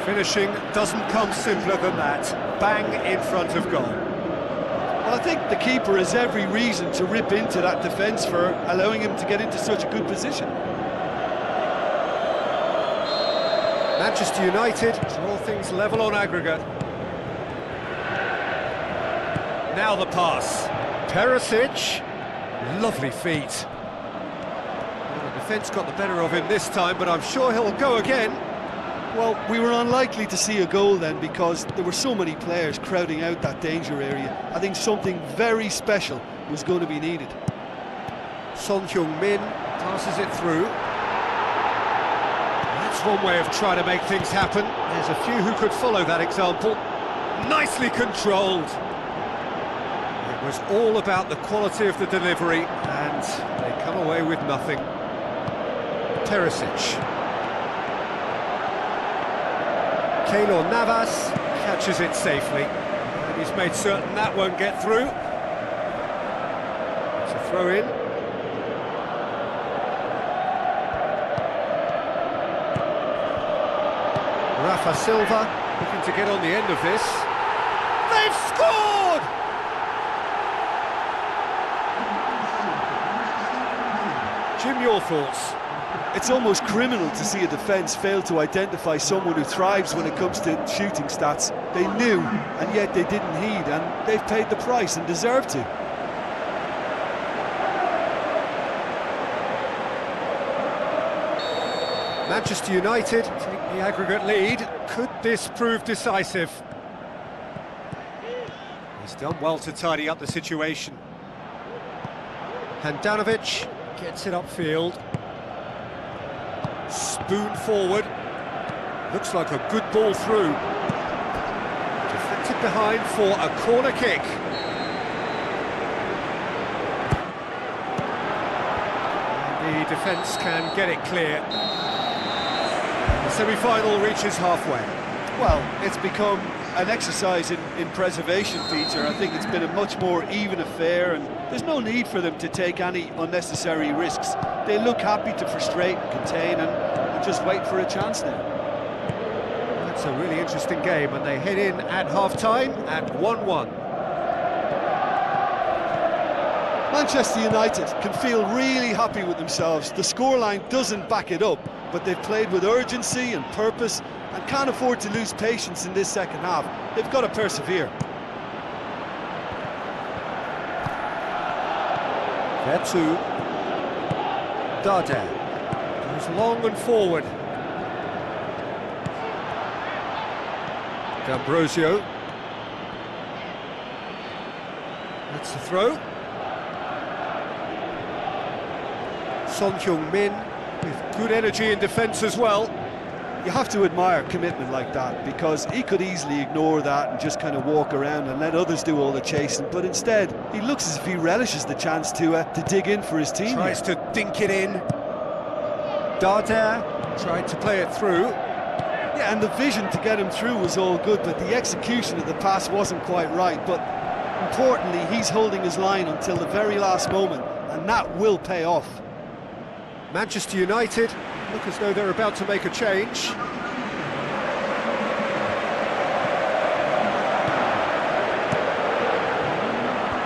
S3: Finishing doesn't come simpler than that. Bang in front of goal.
S2: Well, I think the keeper has every reason to rip into that defence for allowing him to get into such a good position.
S3: Manchester United, all things level on aggregate. Now the pass. Perisic, lovely feet. Well, the defence got the better of him this time, but I'm sure he'll go again.
S2: Well, we were unlikely to see a goal then because there were so many players crowding out that danger area. I think something very special was going to be needed.
S3: Son Heung-min passes it through. That's one way of trying to make things happen. There's a few who could follow that example. Nicely controlled. It was all about the quality of the delivery, and they come away with nothing. Perisic. Keylor Navas catches it safely, and he's made certain that won't get through. It's a throw in. Rafa Silva looking to get on the end of this. They've scored! Jim, your thoughts?
S2: It's almost criminal to see a defence fail to identify someone who thrives when it comes to shooting stats. They knew, and yet they didn't heed, and they've paid the price and deserve to.
S3: Manchester United take the aggregate lead. Could this prove decisive? He's done well to tidy up the situation. Handanovic gets it upfield. Spoon forward. Looks like a good ball through. Deflected behind for a corner kick. And the defence can get it clear. The semi-final reaches halfway.
S2: Well, it's become an exercise in preservation, Peter. I think it's been a much more even affair, and there's no need for them to take any unnecessary risks. They look happy to frustrate and contain and just wait for a chance now.
S3: That's a really interesting game, and they head in at half-time at 1-1.
S2: Manchester United can feel really happy with themselves. The scoreline doesn't back it up, but they've played with urgency and purpose and can't afford to lose patience in this second half. They've got to persevere.
S3: There to Darder. Goes long and forward. D'Ambrosio. That's the throw. Son Heung-min with good energy in defence as well.
S2: You have to admire commitment like that, because he could easily ignore that and just kind of walk around and let others do all the chasing, but instead he looks as if he relishes the chance to dig in for his team.
S3: Tries to dink it in. Darder tried to play it through.
S2: Yeah, and the vision to get him through was all good, but the execution of the pass wasn't quite right. But importantly, he's holding his line until the very last moment, and that will pay off.
S3: Manchester United look as though they're about to make a change.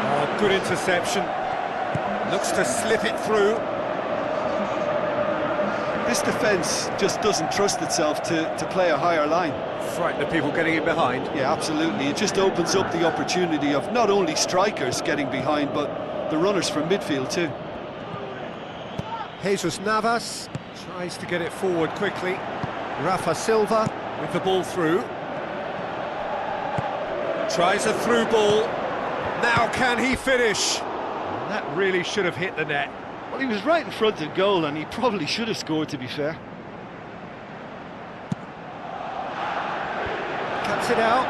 S3: Oh, good interception. Looks to slip it through.
S2: This defence just doesn't trust itself to play a higher line.
S3: Frightened of people getting in behind.
S2: Yeah, absolutely. It just opens up the opportunity of not only strikers getting behind, but the runners from midfield too.
S3: Jesus Navas Tries to get it forward quickly. Rafa Silva with the ball through. Tries a through ball. Now can he finish? That really should have hit the net.
S2: Well, he was right in front of goal and he probably should have scored, to be fair.
S3: Cuts it out.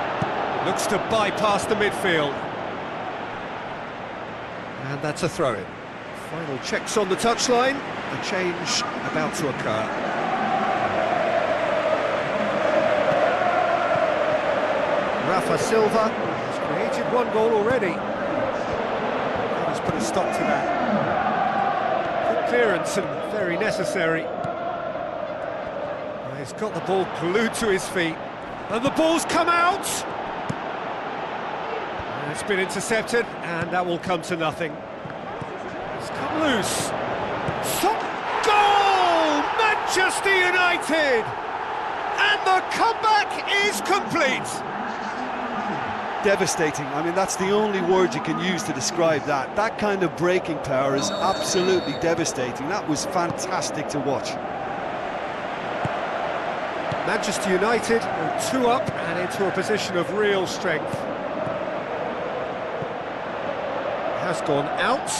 S3: Looks to bypass the midfield. And that's a throw-in. Final checks on the touchline. A change about to occur. Rafa Silva has created one goal already. He's put a stop to that. Good clearance and very necessary. He's got the ball glued to his feet. And the ball's come out! And it's been intercepted, and that will come to nothing. It's come loose. Goal! Manchester United! And the comeback is complete!
S2: Devastating. I mean, that's the only word you can use to describe that. That kind of breaking power is absolutely devastating. That was fantastic to watch.
S3: Manchester United are 2 up and into a position of real strength. Has gone out.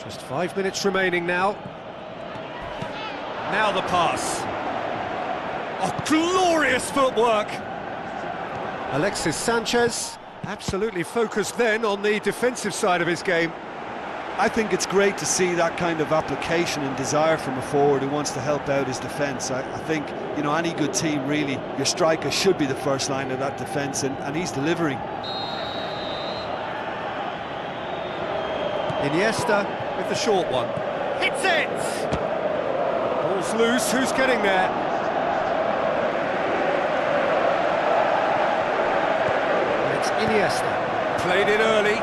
S3: Just 5 minutes remaining now. Now the pass. Oh, glorious footwork! Alexis Sanchez, absolutely focused then on the defensive side of his game.
S2: I think it's great to see that kind of application and desire from a forward who wants to help out his defence. I think, you know, any good team, really, your striker should be the first line of that defence, and he's delivering.
S3: Iniesta with the short one. Hits it! Ball's loose, who's getting there? It's Iniesta. Played it early.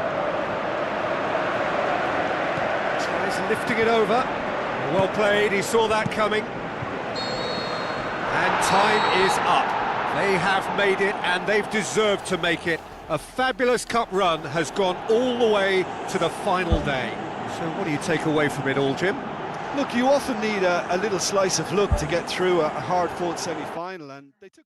S3: Lifting it over. Well played, he saw that coming. And time is up. They have made it, and they've deserved to make it. A fabulous cup run has gone all the way to the final day. So what do you take away from it all, Jim?
S2: Look, you often need a little slice of luck to get through a hard-fought semi-final, and they took...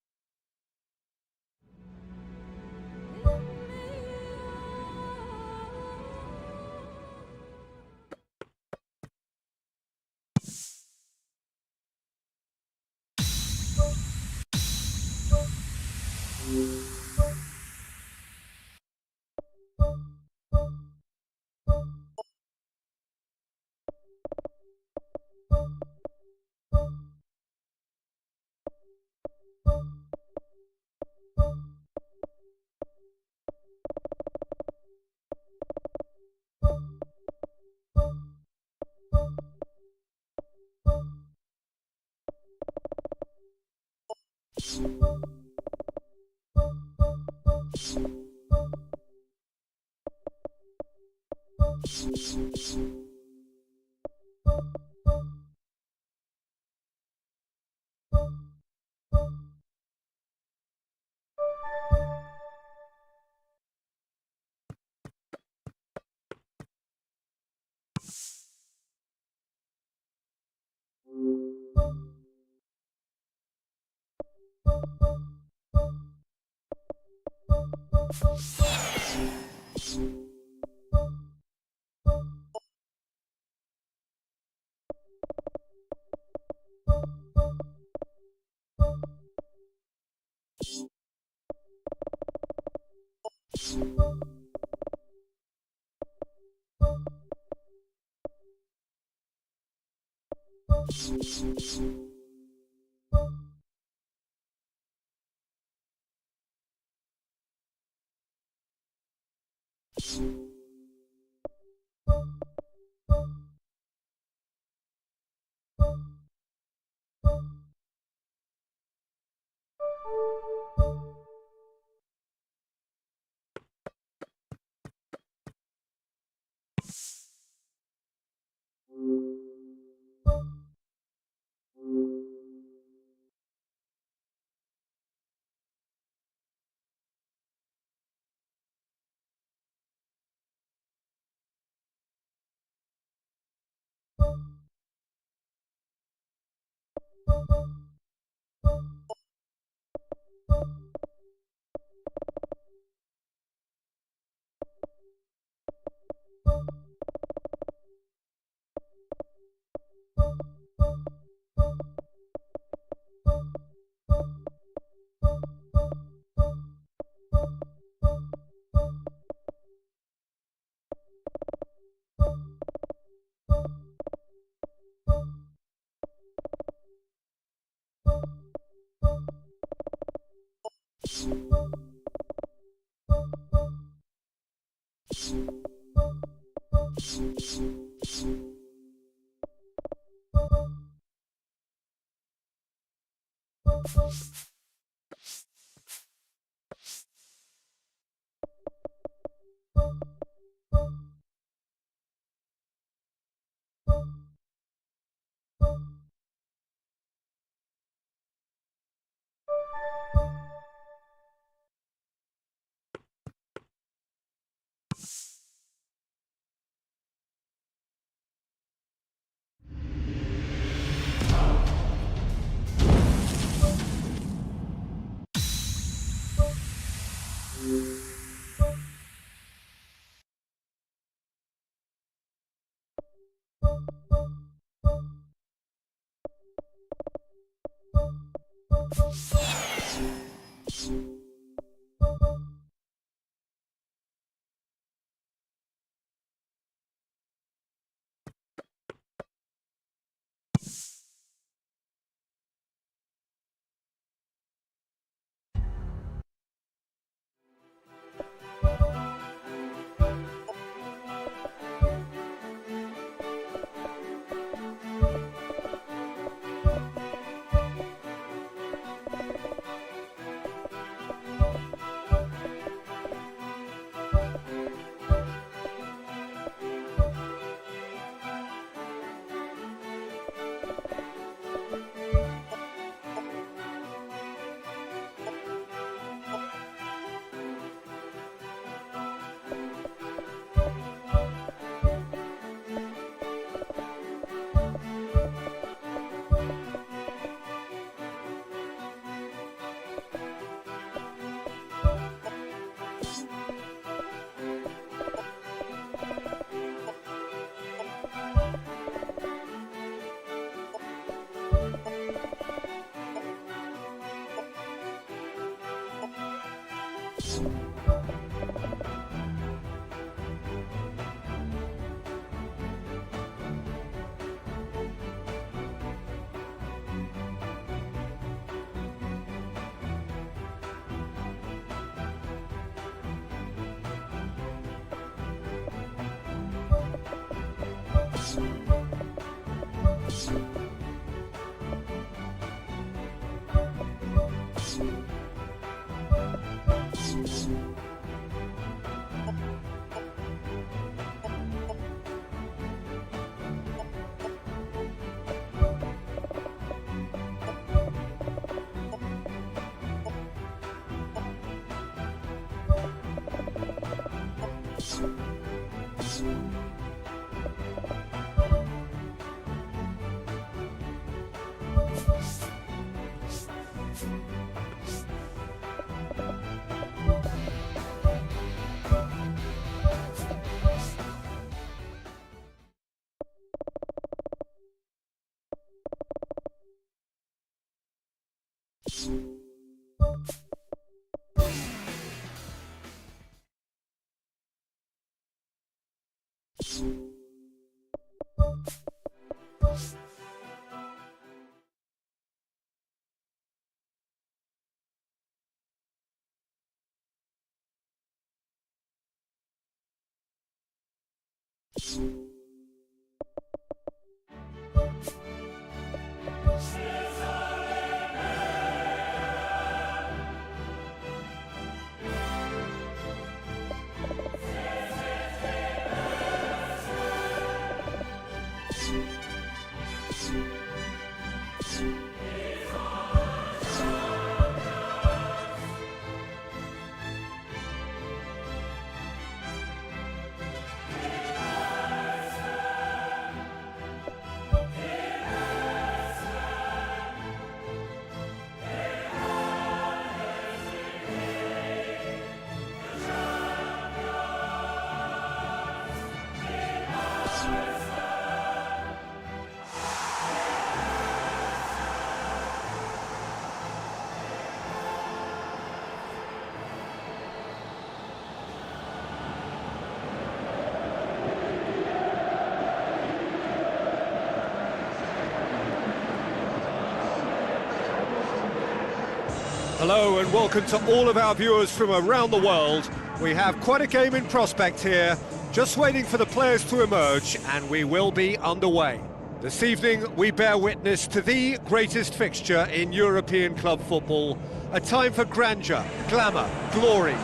S3: Hello and welcome to all of our viewers from around the world. We have quite a game in prospect here, just waiting for the players to emerge, and we will be underway. This evening we bear witness to the greatest fixture in European club football, a time for grandeur, glamour, glory.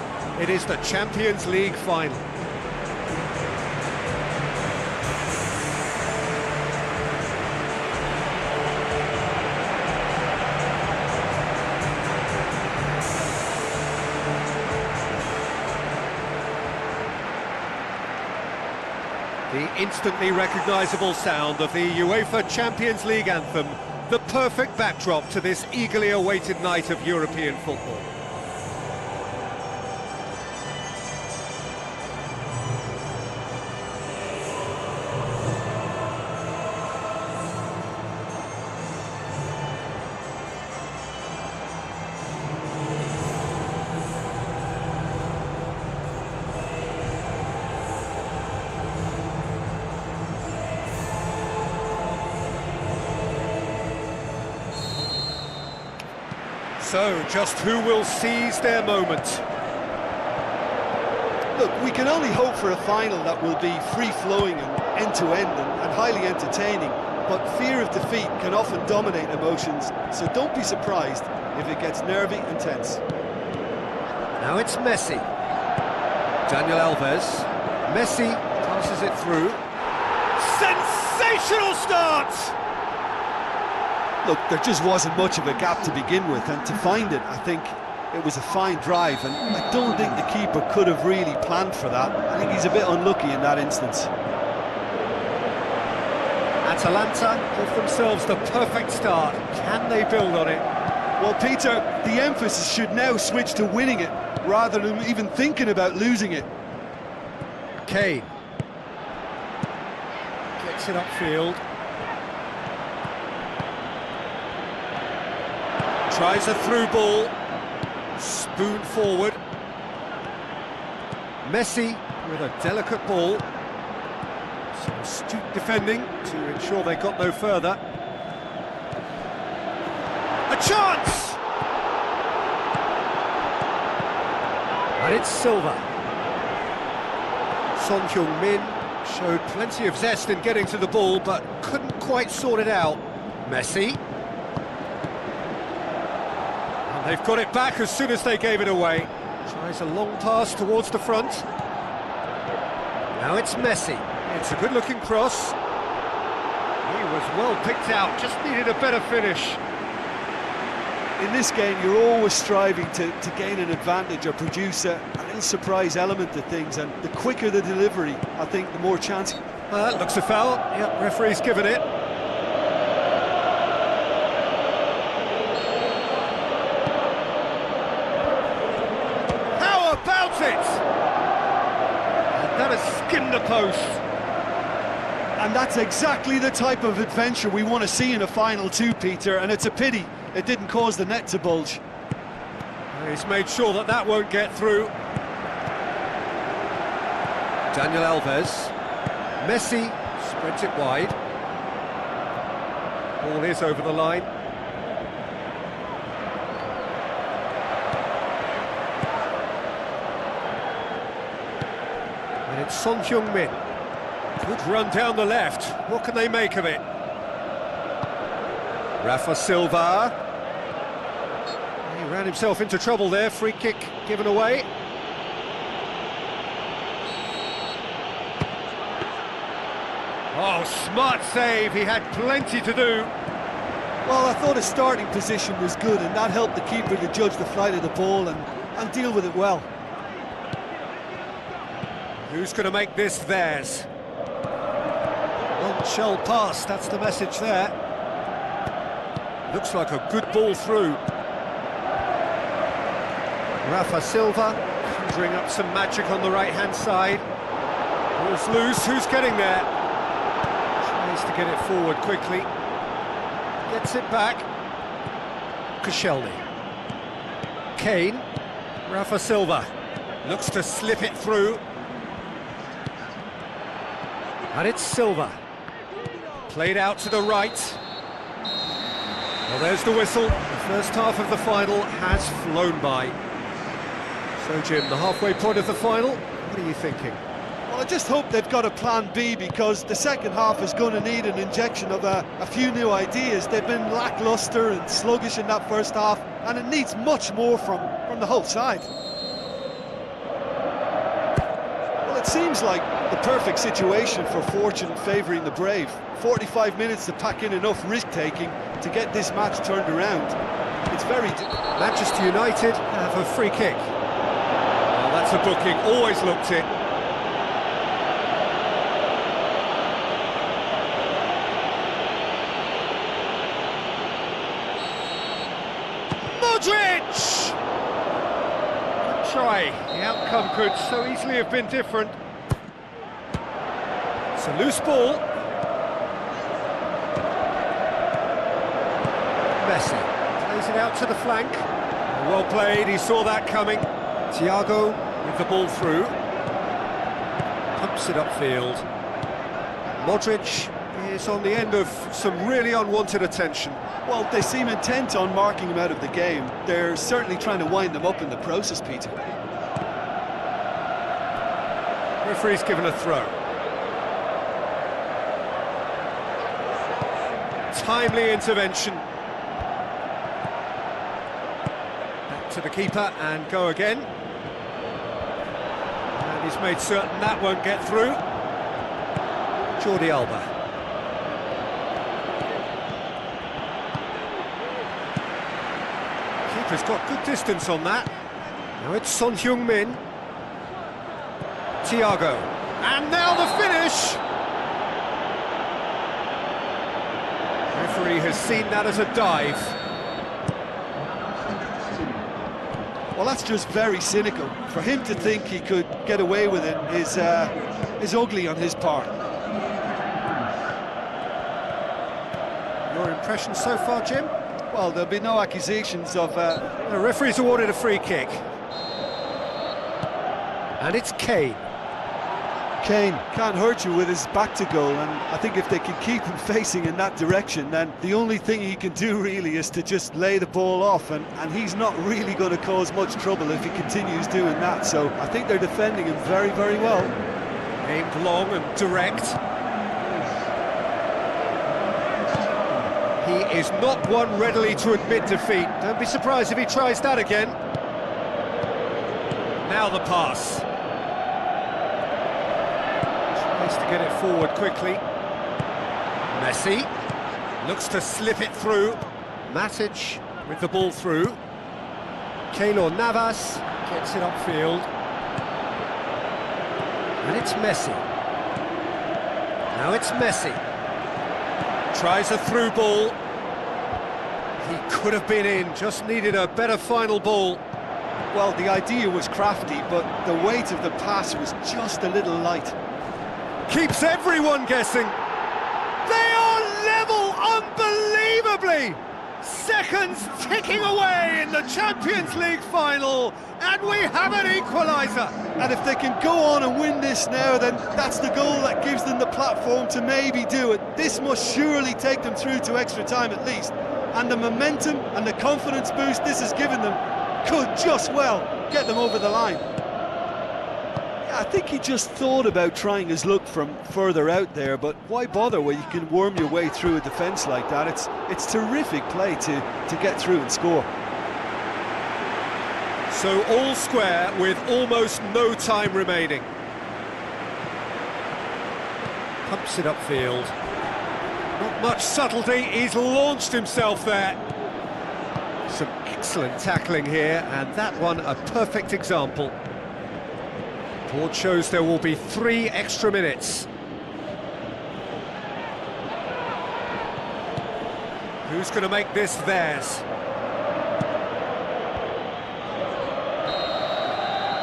S3: It is the Champions League final. The instantly recognisable sound of the UEFA Champions League anthem, the perfect backdrop to this eagerly awaited night of European football. So, just who will seize their moment?
S2: Look, we can only hope for a final that will be free-flowing and end-to-end and highly entertaining, but fear of defeat can often dominate emotions, so don't be surprised if it gets nervy and tense.
S3: Now it's Messi. Daniel Alves. Messi passes it through. Sensational start!
S2: Look, there just wasn't much of a gap to begin with, and to find it, I think it was a fine drive, and I don't think the keeper could have really planned for that. I think he's a bit unlucky in that instance.
S3: Atalanta give themselves the perfect start. Can they build on it?
S2: Well, Peter, the emphasis should now switch to winning it, rather than even thinking about losing it.
S3: Kane. Gets it upfield. Tries a through ball, spoon forward. Messi with a delicate ball. Some astute defending to ensure they got no further. A chance! And it's Silva. Son Heung-min showed plenty of zest in getting to the ball, but couldn't quite sort it out. Messi. They've got it back as soon as they gave it away. Tries a long pass towards the front. Now it's Messi. It's a good-looking cross. He was well picked out, just needed a better finish.
S2: In this game, you're always striving to gain an advantage or produce a little surprise element to things, and the quicker the delivery, I think, the more chance.
S3: That looks a foul. Yep, referee's given it. That has skimmed the post.
S2: And that's exactly the type of adventure we want to see in a final too, Peter, and it's a pity it didn't cause the net to bulge.
S3: He's made sure that that won't get through. Daniel Alves. Messi spreads it wide. Ball is over the line. And it's Son Heung-min. Good run down the left. What can they make of it? Rafa Silva. He ran himself into trouble there. Free kick given away. Oh, smart save. He had plenty to do.
S2: Well, I thought his starting position was good, and that helped the keeper to judge the flight of the ball and deal with it well.
S3: Who's going to make this theirs? None shall pass, that's the message there. Looks like a good ball through. Rafa Silva conjuring up some magic on the right-hand side. Ball's loose, who's getting there? Tries to get it forward quickly. Gets it back. Koscielny. Kane. Rafa Silva. Looks to slip it through. And it's Silva. Played out to the right. Well, there's the whistle. The first half of the final has flown by. So, Jim, the halfway point of the final, what are you thinking?
S2: Well, I just hope they've got a plan B, because the second half is going to need an injection of a few new ideas. They've been lacklustre and sluggish in that first half, and it needs much more from the whole side. Well, it seems like the perfect situation for fortune favouring the brave. 45 minutes to pack in enough risk-taking to get this match turned around. It's very...
S3: Manchester United have a free kick. Well, that's a booking, always looked it. Modric! Good try. The outcome could so easily have been different. It's a loose ball. Messi plays it out to the flank. Well played, he saw that coming. Thiago with the ball through. Pumps it upfield. Modric is on the end of some really unwanted attention.
S2: Well, they seem intent on marking him out of the game. They're certainly trying to wind them up in the process, Peter.
S3: Referee's given a throw. Timely intervention. Back to the keeper and go again. And he's made certain that won't get through. Jordi Alba. Keeper's got good distance on that. Now it's Son Heung-min. Thiago. And now the finish! Referee has seen that as a dive.
S2: Well, that's just very cynical. For him to think he could get away with it is ugly on his part.
S3: Your impression so far, Jim?
S2: Well, there'll be no accusations of...
S3: The referee's awarded a free kick. And it's Kane.
S2: Kane can't hurt you with his back to goal, and I think if they can keep him facing in that direction, then the only thing he can do really is to just lay the ball off, and he's not really going to cause much trouble if he continues doing that. So I think they're defending him very, very well.
S3: Aimed long and direct. He is not one readily to admit defeat. Don't be surprised if he tries that again. Now the pass. Tries to get it forward quickly. Messi looks to slip it through. Matic with the ball through. Keylor Navas gets it upfield. And it's Messi. Now it's Messi. Tries a through ball. He could have been in, just needed a better final ball.
S2: Well, the idea was crafty, but the weight of the pass was just a little light.
S3: Keeps everyone guessing. They are level, unbelievably! Seconds ticking away in the Champions League final, and we have an equaliser.
S2: And if they can go on and win this now, then that's the goal that gives them the platform to maybe do it. This must surely take them through to extra time at least. And the momentum and the confidence boost this has given them could just well get them over the line. I think he just thought about trying his luck from further out there, but why bother where you can worm your way through a defence like that? It's terrific play to get through and score.
S3: So all square with almost no time remaining. Pumps it upfield. Not much subtlety, he's launched himself there. Some excellent tackling here, and that one a perfect example. Board shows there will be 3 extra minutes. Who's going to make this theirs?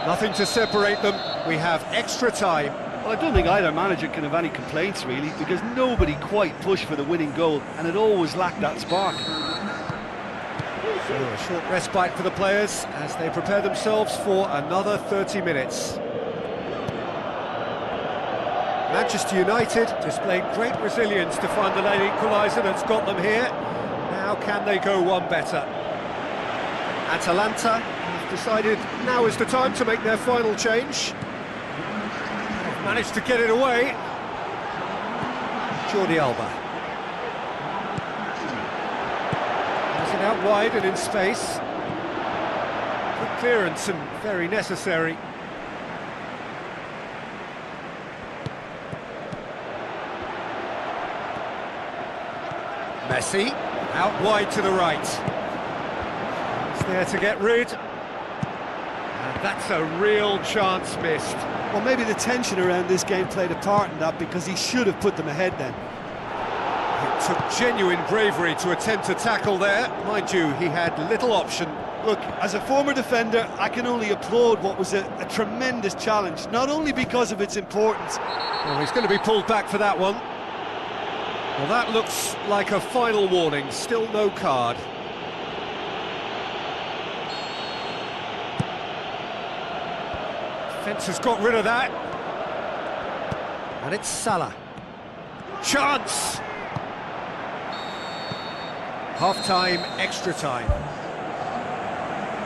S3: Nothing to separate them. We have extra time.
S2: Well, I don't think either manager can have any complaints, really, because nobody quite pushed for the winning goal, and it always lacked that spark.
S3: So a short respite for the players as they prepare themselves for another 30 minutes. Manchester United displayed great resilience to find the late equaliser that's got them here. Now How can they go one better? Atalanta have decided now is the time to make their final change. They've managed to get it away. Jordi Alba. Has it out wide and in space. Good clearance and very necessary. Messi, out wide to the right. He's there to get rid. And that's a real chance missed.
S2: Well, maybe the tension around this game played a part in that, because he should have put them ahead then.
S3: It took genuine bravery to attempt to tackle there. Mind you, he had little option.
S2: Look, as a former defender, I can only applaud what was a tremendous challenge, not only because of its importance.
S3: Well, he's going to be pulled back for that one. Well, that looks like a final warning, still no card. Fence has got rid of that. And it's Salah. Chance! Half-time, extra time.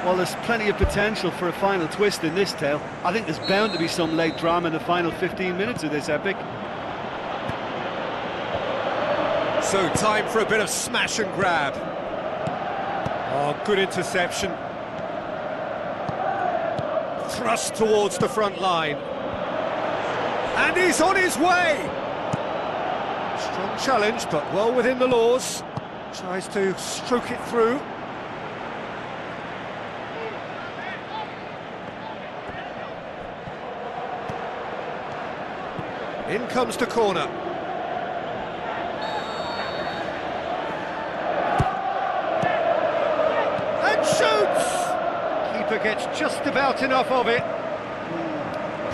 S2: Well, there's plenty of potential for a final twist in this tale. I think there's bound to be some late drama in the final 15 minutes of this epic.
S3: So, time for a bit of smash and grab. Oh, good interception. Thrust towards the front line. And he's on his way! Strong challenge, but well within the laws. Tries to stroke it through. In comes the corner. Keeper gets just about enough of it.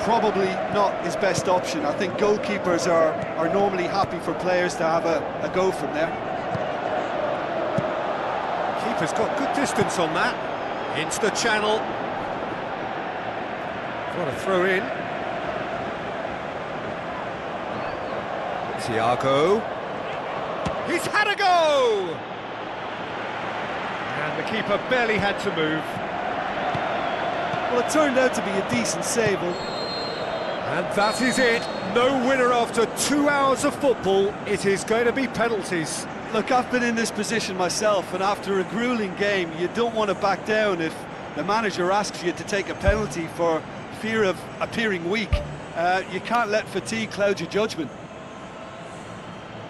S2: Probably not his best option. I think goalkeepers are normally happy for players to have a go from there.
S3: Keeper's got good distance on that. Into the channel. What a throw in. Thiago. He's had a go! And the keeper barely had to move.
S2: Well, it turned out to be a decent save.
S3: And that is it. No winner after 2 hours of football. It is going to be penalties.
S2: Look, I've been in this position myself, and after a gruelling game, you don't want to back down if the manager asks you to take a penalty for fear of appearing weak. You can't let fatigue cloud your judgment.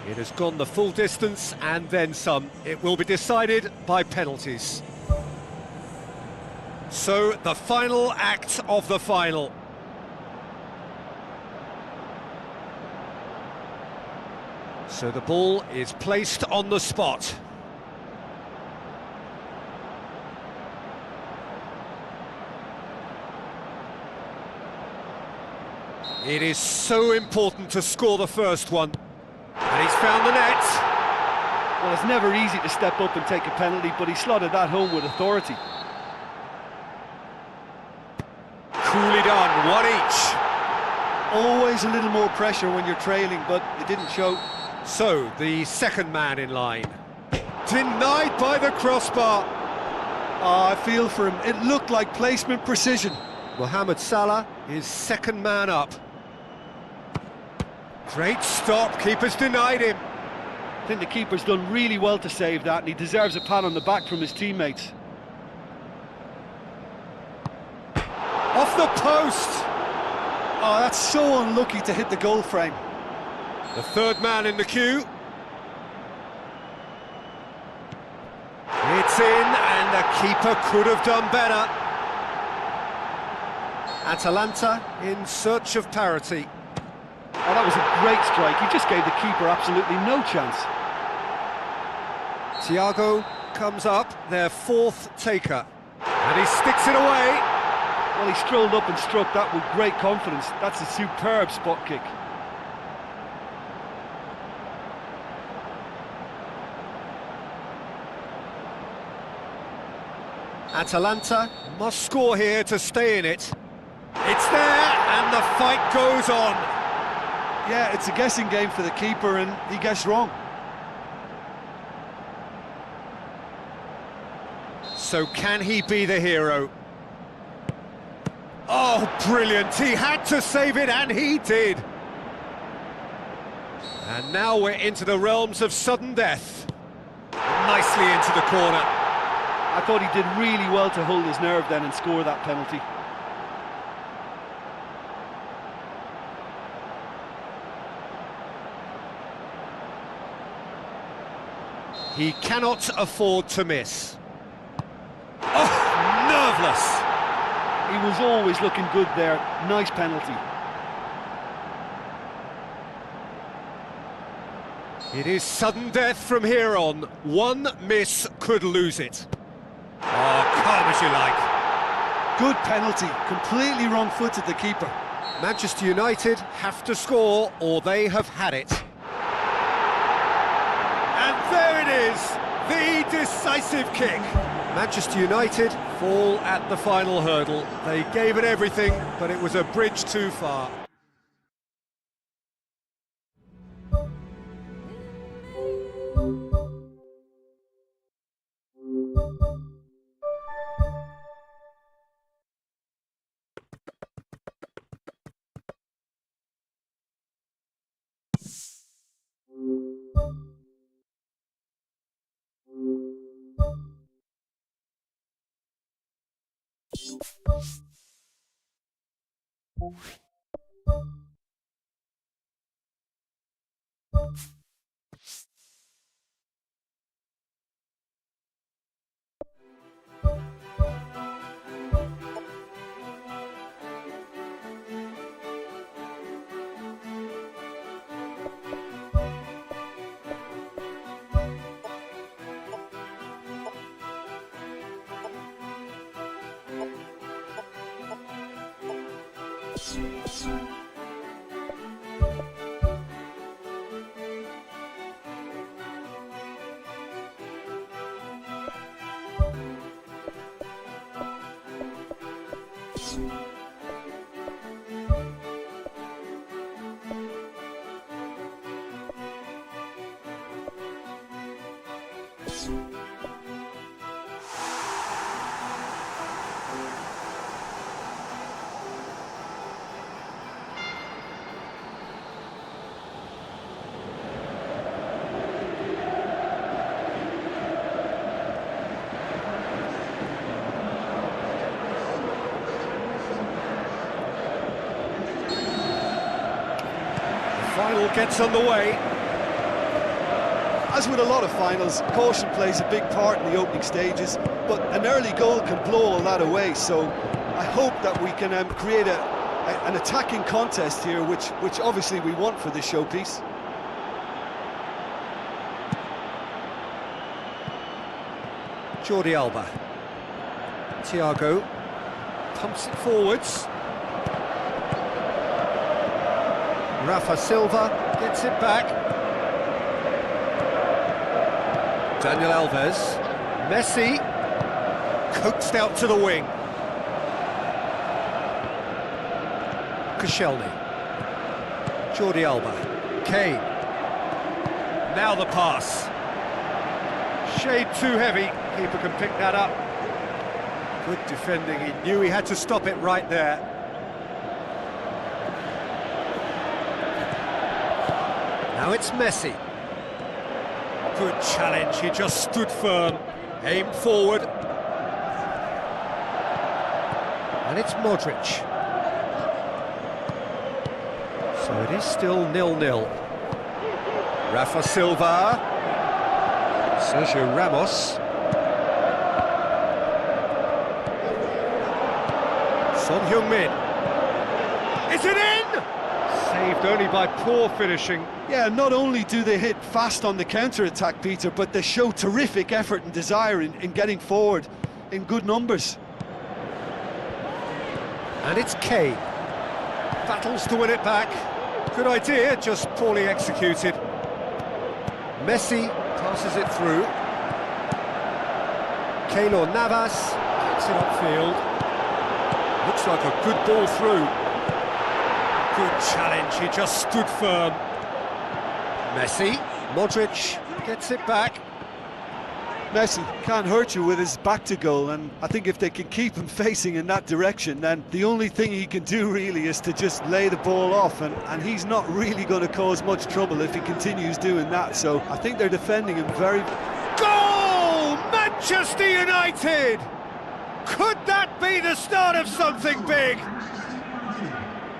S3: It has gone the full distance and then some. It will be decided by penalties. So, the final act of the final. So the ball is placed on the spot. It is so important to score the first one. And he's found the net.
S2: Well, it's never easy to step up and take a penalty, but he slotted that home with authority.
S3: Coolly done, one each.
S2: Always a little more pressure when you're trailing, but it didn't show.
S3: So, the second man in line. Denied by the crossbar.
S2: Oh, I feel for him. It looked like placement precision.
S3: Mohamed Salah is second man up. Great stop, keeper's denied him.
S2: I think the keeper's done really well to save that, and he deserves a pat on the back from his teammates.
S3: Off the post!
S2: Oh, that's so unlucky to hit the goal frame.
S3: The third man in the queue. It's in, and the keeper could have done better. Atalanta in search of parity.
S2: Oh, that was a great strike. He just gave the keeper absolutely no chance.
S3: Thiago comes up, their fourth taker. And he sticks it away.
S2: Well, he strolled up and struck that with great confidence. That's a superb spot kick.
S3: Atalanta must score here to stay in it. It's there, and the fight goes on.
S2: Yeah, it's a guessing game for the keeper, and he guessed wrong.
S3: So can he be the hero? Oh, brilliant! He had to save it, and he did! And now we're into the realms of sudden death. Nicely into the corner.
S2: I thought he did really well to hold his nerve then and score that penalty.
S3: He cannot afford to miss. Oh, nerveless!
S2: He was always looking good there. Nice penalty.
S3: It is sudden death from here on. One miss could lose it. Oh, calm as you like.
S2: Good penalty. Completely wrong-footed, the keeper.
S3: Manchester United have to score or they have had it. And there it is, the decisive kick. Manchester United fall at the final hurdle. They gave it everything, but it was a bridge too far. Final gets underway.
S2: As with a lot of finals, caution plays a big part in the opening stages, but an early goal can blow all that away, so I hope that we can create an attacking contest here, which obviously we want for this showpiece.
S3: Jordi Alba. Thiago pumps it forwards. Rafa Silva gets it back. Daniel Alves. Messi coaxed out to the wing. Koscielny. Jordi Alba. Kane. Now the pass. Shade too heavy. Keeper can pick that up. Good defending. He knew he had to stop it right there. Now it's Messi. Good challenge, he just stood firm, aimed forward. And it's Modric. So it is still 0-0. Rafa Silva. Sergio Ramos. Son Heung-min. Is it in? Saved only by poor finishing.
S2: Yeah, not only do they hit fast on the counter-attack, Peter, but they show terrific effort and desire in getting forward in good numbers.
S3: And it's Kane. Battles to win it back. Good idea, just poorly executed. Messi passes it through. Keylor Navas gets it upfield. Looks like a good ball through. Good challenge, he just stood firm. Messi, Modric gets it back.
S2: Messi can't hurt you with his back to goal, and I think if they can keep him facing in that direction, then the only thing he can do really is to just lay the ball off, and he's not really going to cause much trouble if he continues doing that. So I think they're defending him very...
S3: Goal! Manchester United! Could that be the start of something big?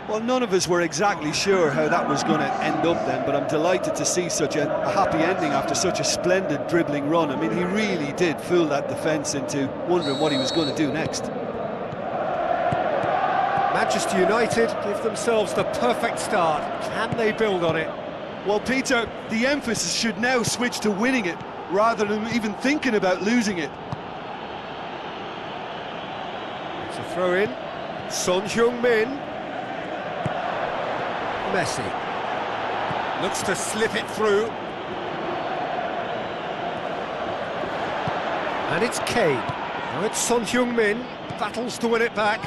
S2: Well, none of us were exactly sure how that was going to end up then, but I'm delighted to see such a happy ending after such a splendid dribbling run. I mean, he really did fool that defence into wondering what he was going to do next.
S3: Manchester United give themselves the perfect start. Can they build on it?
S2: Well, Peter, the emphasis should now switch to winning it, rather than even thinking about losing it.
S3: It's a throw-in. Son Heung-min. Messi looks to slip it through, and it's Kane. Now it's Son Heung-min, battles to win it back.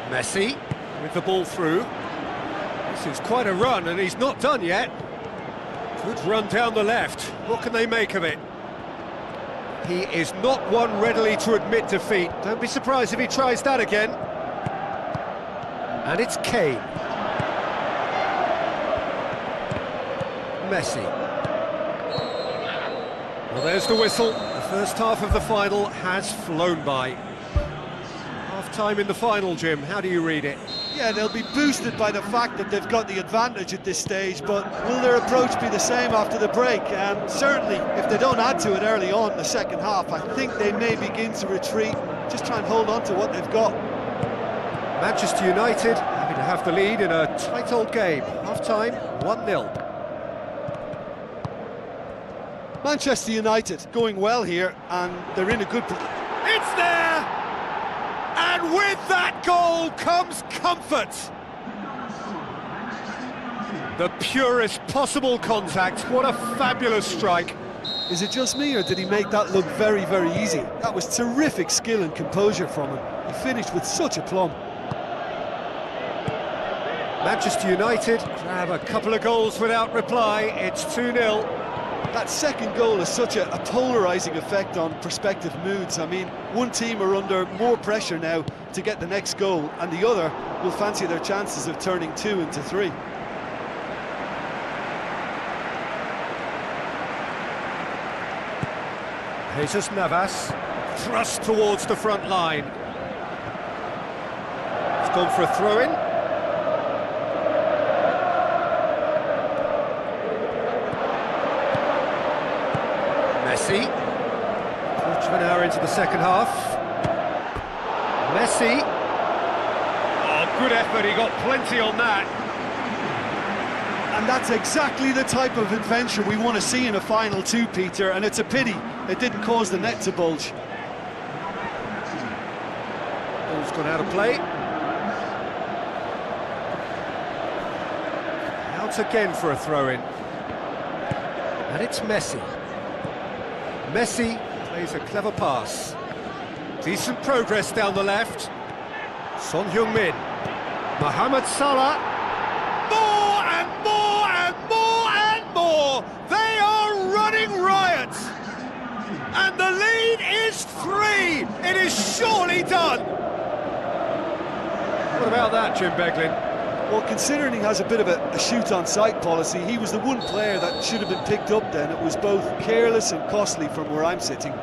S3: Messi with the ball through. This is quite a run, and he's not done yet. Good run down the left. What can they make of it? He is not one readily to admit defeat. Don't be surprised if he tries that again. And it's Kane. Messi. Well, there's the whistle. The first half of the final has flown by. Half-time in the final, Jim. How do you read it?
S2: Yeah, they'll be boosted by the fact that they've got the advantage at this stage, but will their approach be the same after the break? Certainly, if they don't add to it early on in the second half, I think they may begin to retreat, just try and hold on to what they've got.
S3: Manchester United having to have the lead in a tight old game. Half-time, 1-0.
S2: Manchester United going well here, and they're in a good position.
S3: It's there! And with that goal comes comfort. The purest possible contact. What a fabulous strike.
S2: Is it just me, or did he make that look very, very easy? That was terrific skill and composure from him. He finished with such aplomb.
S3: Manchester United grab a couple of goals without reply. It's 2-0.
S2: That second goal has such a polarising effect on prospective moods. I mean, one team are under more pressure now to get the next goal, and the other will fancy their chances of turning 2 into 3.
S3: Jesus Navas, thrust towards the front line. It's gone for a throw-in. Messi. Quarter of an hour into the second half. Messi. Oh, good effort, he got plenty on that.
S2: And that's exactly the type of adventure we want to see in a final too, Peter, and it's a pity it didn't cause the net to bulge.
S3: Ball's gone out of play. Out again for a throw-in. And it's Messi. Messi plays a clever pass. Decent progress down the left. Son Heung-min. Mohamed Salah. More and more and more and more. They are running riot. And the lead is 3. It is surely done. What about that, Jim Beglin?
S2: Well, considering he has a bit of a shoot-on-sight policy, he was the one player that should have been picked up then. It was both careless and costly from where I'm sitting.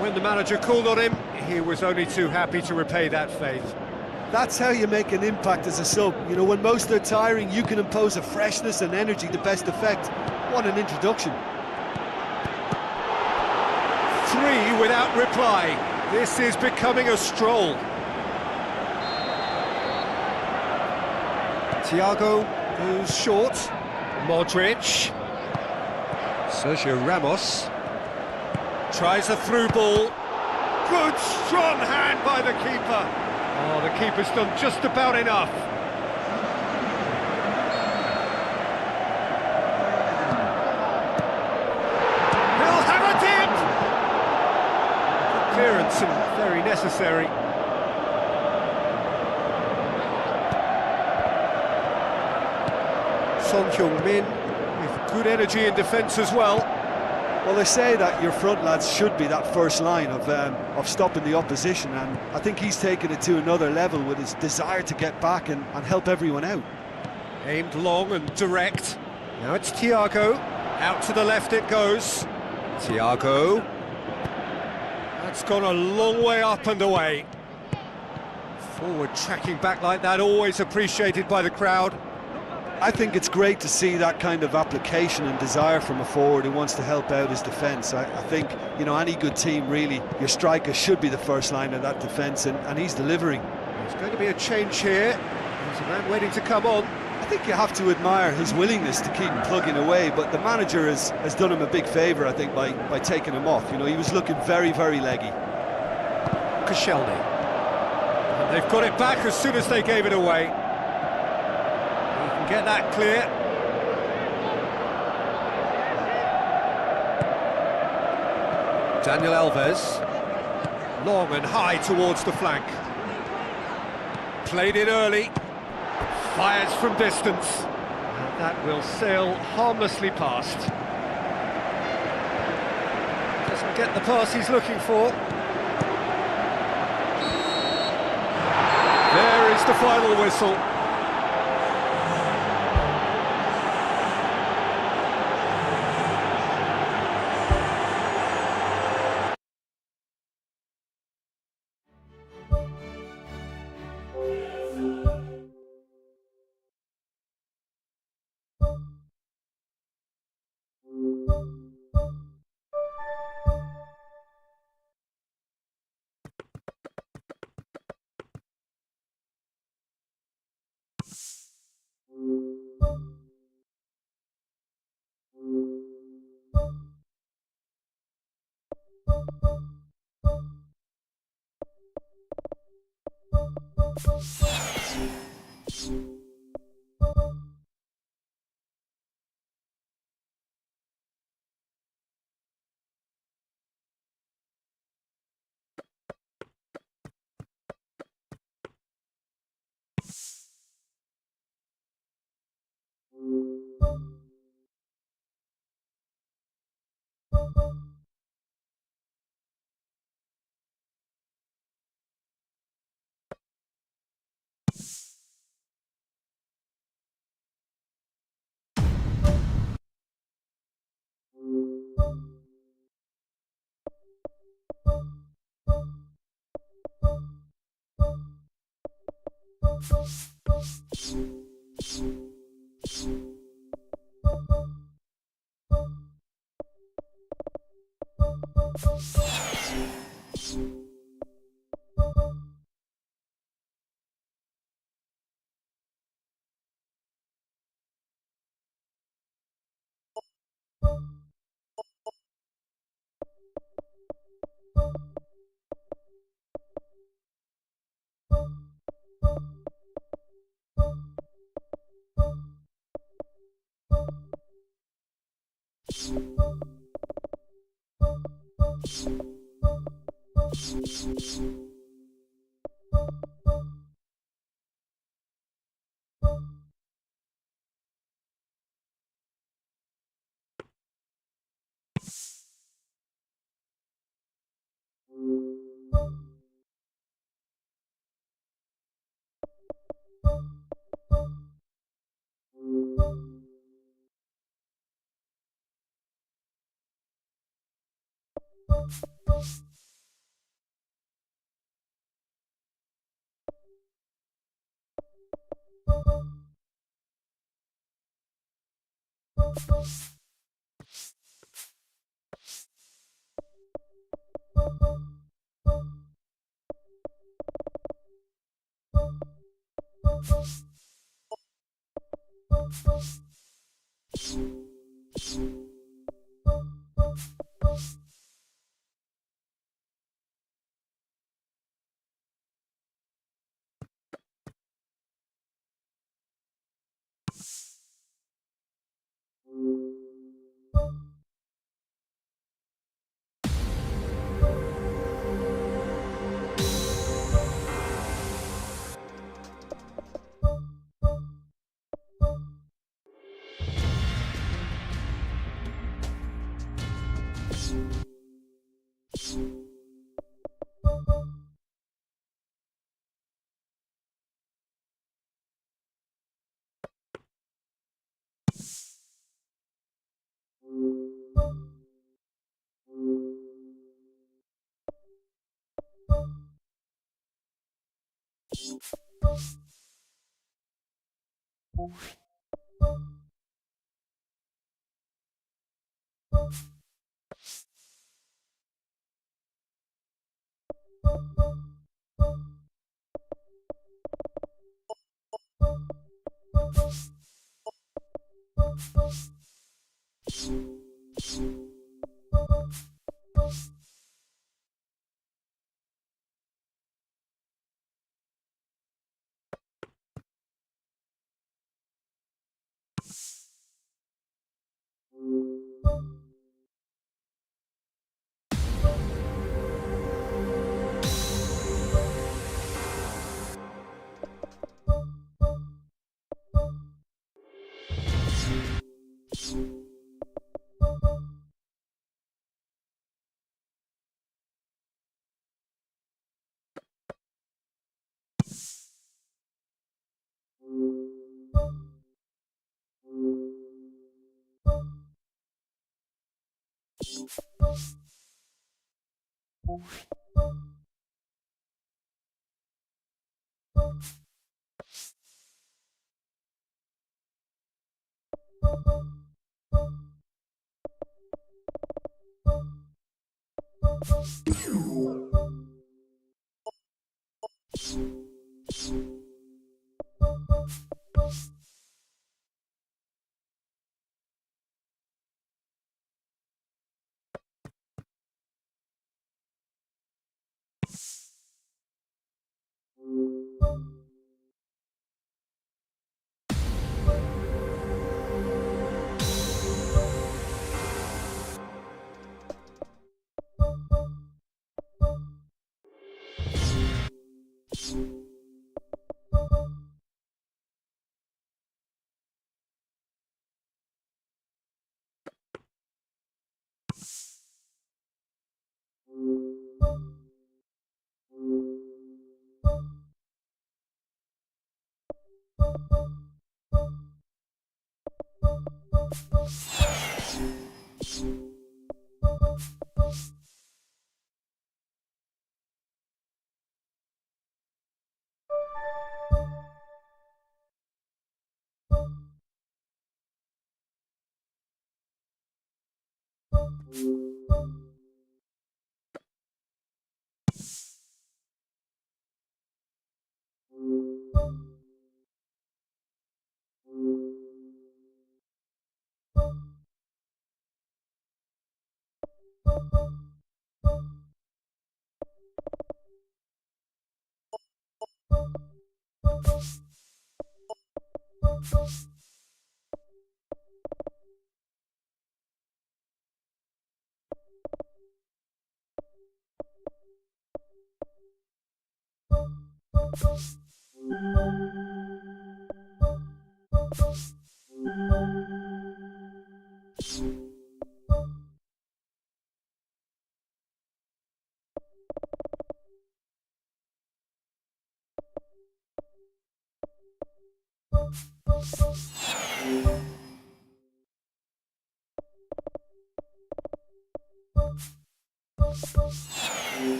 S3: When the manager called on him, he was only too happy to repay that faith.
S2: That's how you make an impact as a sub. You know, when most are tiring, you can impose a freshness and energy to best effect. What an introduction.
S3: 3 without reply. This is becoming a stroll. Thiago goes short. Modric. Sergio Ramos. Tries a through ball. Good strong hand by the keeper. Oh, the keeper's done just about enough. He'll have a dip! Good clearance and very necessary. Son Heung-min with Good energy in defence as well.
S2: Well, they say that your front lads should be that first line of stopping the opposition, and I think he's taken it to another level with his desire to get back and help everyone out.
S3: Aimed long and direct. Now it's Thiago. Out to the left it goes. Thiago. That's gone a long way up and away. Forward tracking back like that, always appreciated by the crowd.
S2: I think it's great to see that kind of application and desire from a forward who wants to help out his defence. I think, you know, any good team, really, your striker should be the first line of that defence, and he's delivering.
S3: There's going to be a change here. There's a man waiting to come on.
S2: I think you have to admire his willingness to keep plugging away, but the manager has done him a big favour, I think, by taking him off. You know, he was looking very, very leggy.
S3: Koscielny. And they've got it back as soon as they gave it away. Get that clear. Daniel Alves. Long and high towards the flank. Played it early. Fires from distance. And that will sail harmlessly past. Doesn't get the pass he's looking for. There is the final whistle.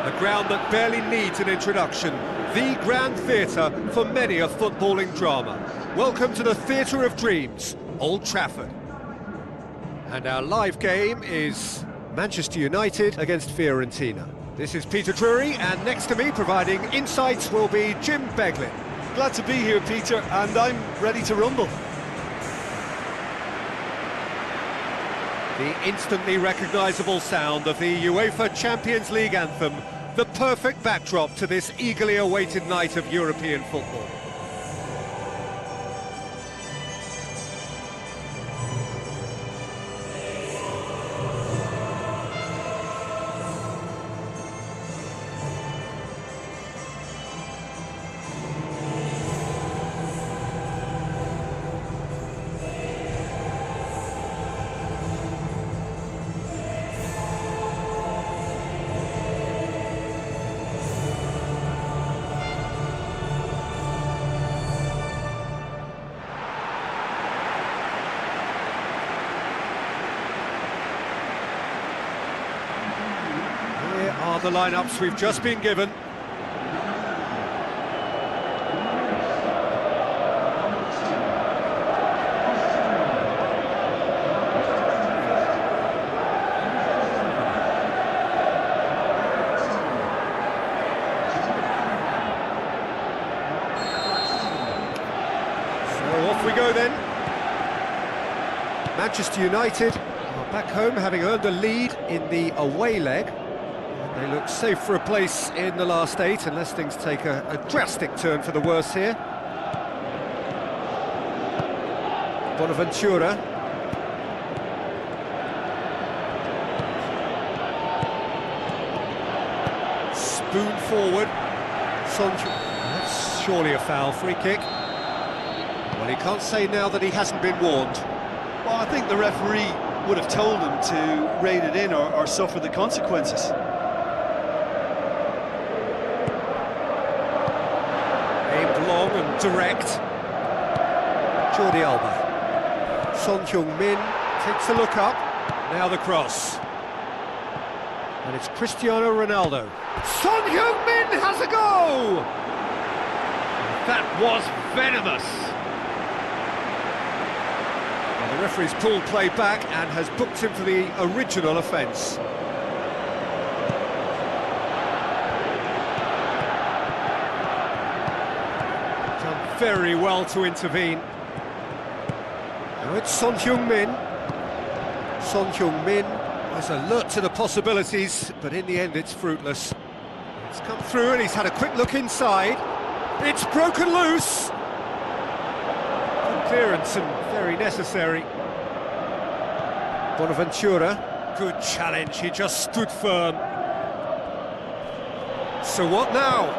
S3: A ground that barely needs an introduction, the grand theatre for many a footballing drama. Welcome to the Theatre of Dreams, Old Trafford. And our live game is Manchester United against Fiorentina. This is Peter Drury, and next to me providing insights will be Jim Beglin.
S2: Glad to be here, Peter, and I'm ready to rumble.
S3: The instantly recognisable sound of the UEFA Champions League anthem, the perfect backdrop to this eagerly awaited night of European football. Are the lineups we've just been given. So off we go then. Manchester United are back home, having earned a lead in the away leg. They look safe for a place in the last 8, unless things take a drastic turn for the worse here. Bonaventura. Spoon forward. That's surely a foul, free kick. Well, he can't say now that he hasn't been warned.
S2: Well, I think the referee would have told him to rein it in or suffer the consequences.
S3: Long and direct. Jordi Alba. Son Heung-min takes a look up. Now the cross. And it's Cristiano Ronaldo. Son Heung-min has a go! That was venomous. Well, the referee's pulled play back and has booked him for the original offence. Very well to intervene. Now it's Son Heung-min. Son Heung-min was alert to the possibilities, but in the end it's fruitless. It's come through and he's had a quick look inside. It's broken loose. Good clearance and very necessary. Bonaventura, good challenge, he just stood firm. So what now?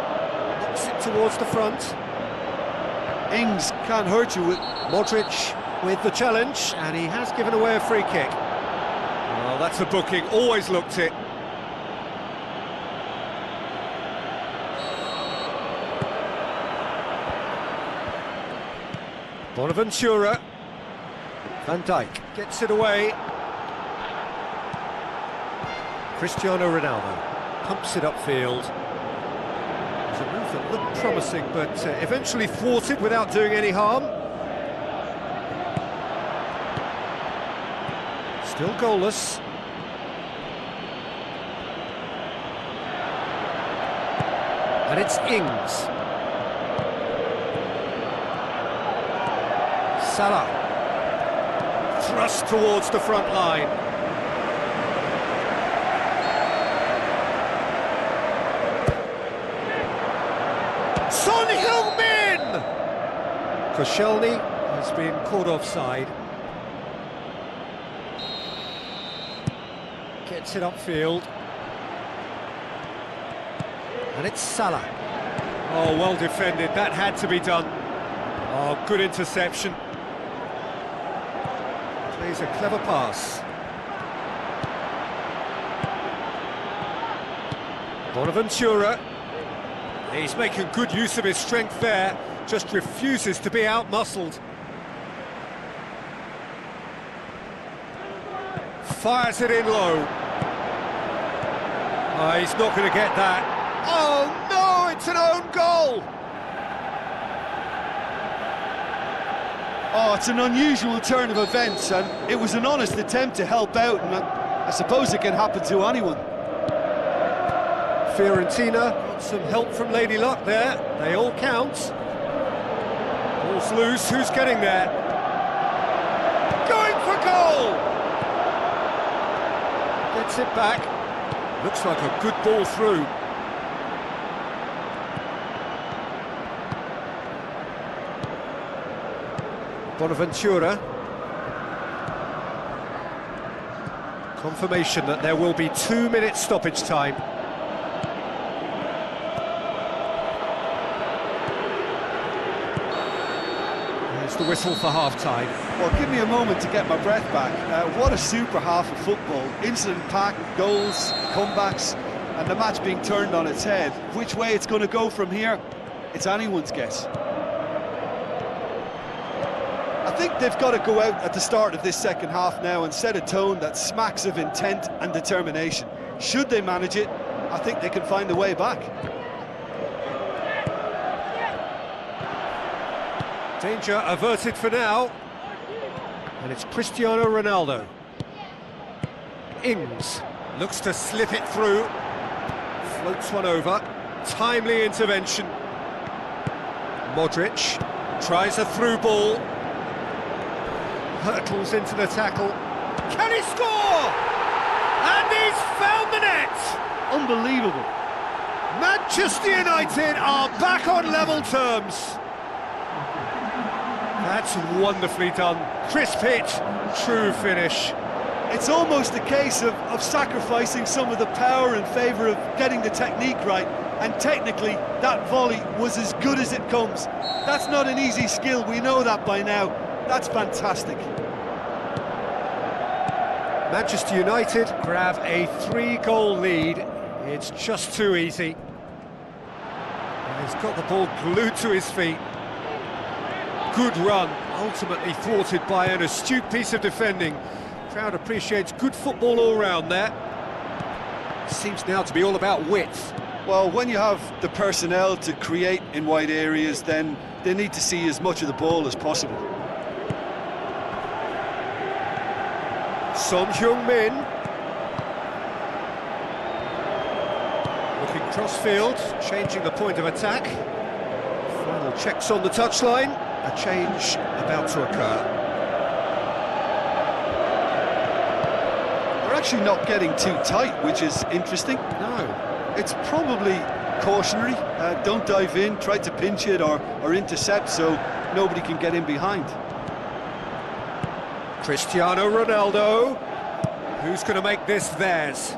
S3: Flicks it towards the front.
S2: Ings can't hurt you with...
S3: Modric with the challenge, and he has given away a free kick. Oh, that's a booking, always looked it. Bonaventura. Van Dijk gets it away. Cristiano Ronaldo pumps it upfield. It was a move that looked promising, but eventually thwarted without doing any harm. Still goalless. And it's Ings. Salah. Thrust towards the front line. Son Heung-min! Koscielny has been caught offside. Gets it upfield. And it's Salah. Oh, well defended, that had to be done. Oh, good interception. Plays a clever pass. Bonaventura. He's making good use of his strength there, just refuses to be out-muscled. Fires it in low. Oh, he's not going to get that. Oh no, it's an own goal!
S2: Oh, it's an unusual turn of events, and it was an honest attempt to help out, and I suppose it can happen to anyone.
S3: Fiorentina got some help from Lady Luck there. They all count. Ball's loose, who's getting there? Going for goal! Gets it back. Looks like a good ball through. Bonaventura. Confirmation that there will be 2 minutes stoppage time. There's the whistle for half-time.
S2: Well, give me a moment to get my breath back. What a super half of football. Incident-packed, goals, comebacks, and the match being turned on its head. Which way it's going to go from here, it's anyone's guess. I think they've got to go out at the start of this second half now and set a tone that smacks of intent and determination. Should they manage it, I think they can find a way back.
S3: Danger averted for now. And it's Cristiano Ronaldo. Ings looks to slip it through. Floats one over. Timely intervention. Modric tries a through ball. Hurtles into the tackle. Can he score? And he's found the net!
S2: Unbelievable.
S3: Manchester United are back on level terms. That's wonderfully done. Crisp hit, true finish.
S2: It's almost a case of sacrificing some of the power in favour of getting the technique right, and technically that volley was as good as it comes. That's not an easy skill, we know that by now. That's fantastic.
S3: Manchester United grab a 3-goal lead. It's just too easy. And he's got the ball glued to his feet. Good run, ultimately thwarted by an astute piece of defending. Crowd appreciates good football all round there. Seems now to be all about width.
S2: Well, when you have the personnel to create in wide areas, then they need to see as much of the ball as possible.
S3: Son Heung-min. Looking cross-field, changing the point of attack. Final checks on the touchline. A change about to occur.
S2: They're actually not getting too tight, which is interesting.
S3: No.
S2: It's probably cautionary. Don't dive in, try to pinch it or intercept so nobody can get in behind.
S3: Cristiano Ronaldo. Who's going to make this theirs?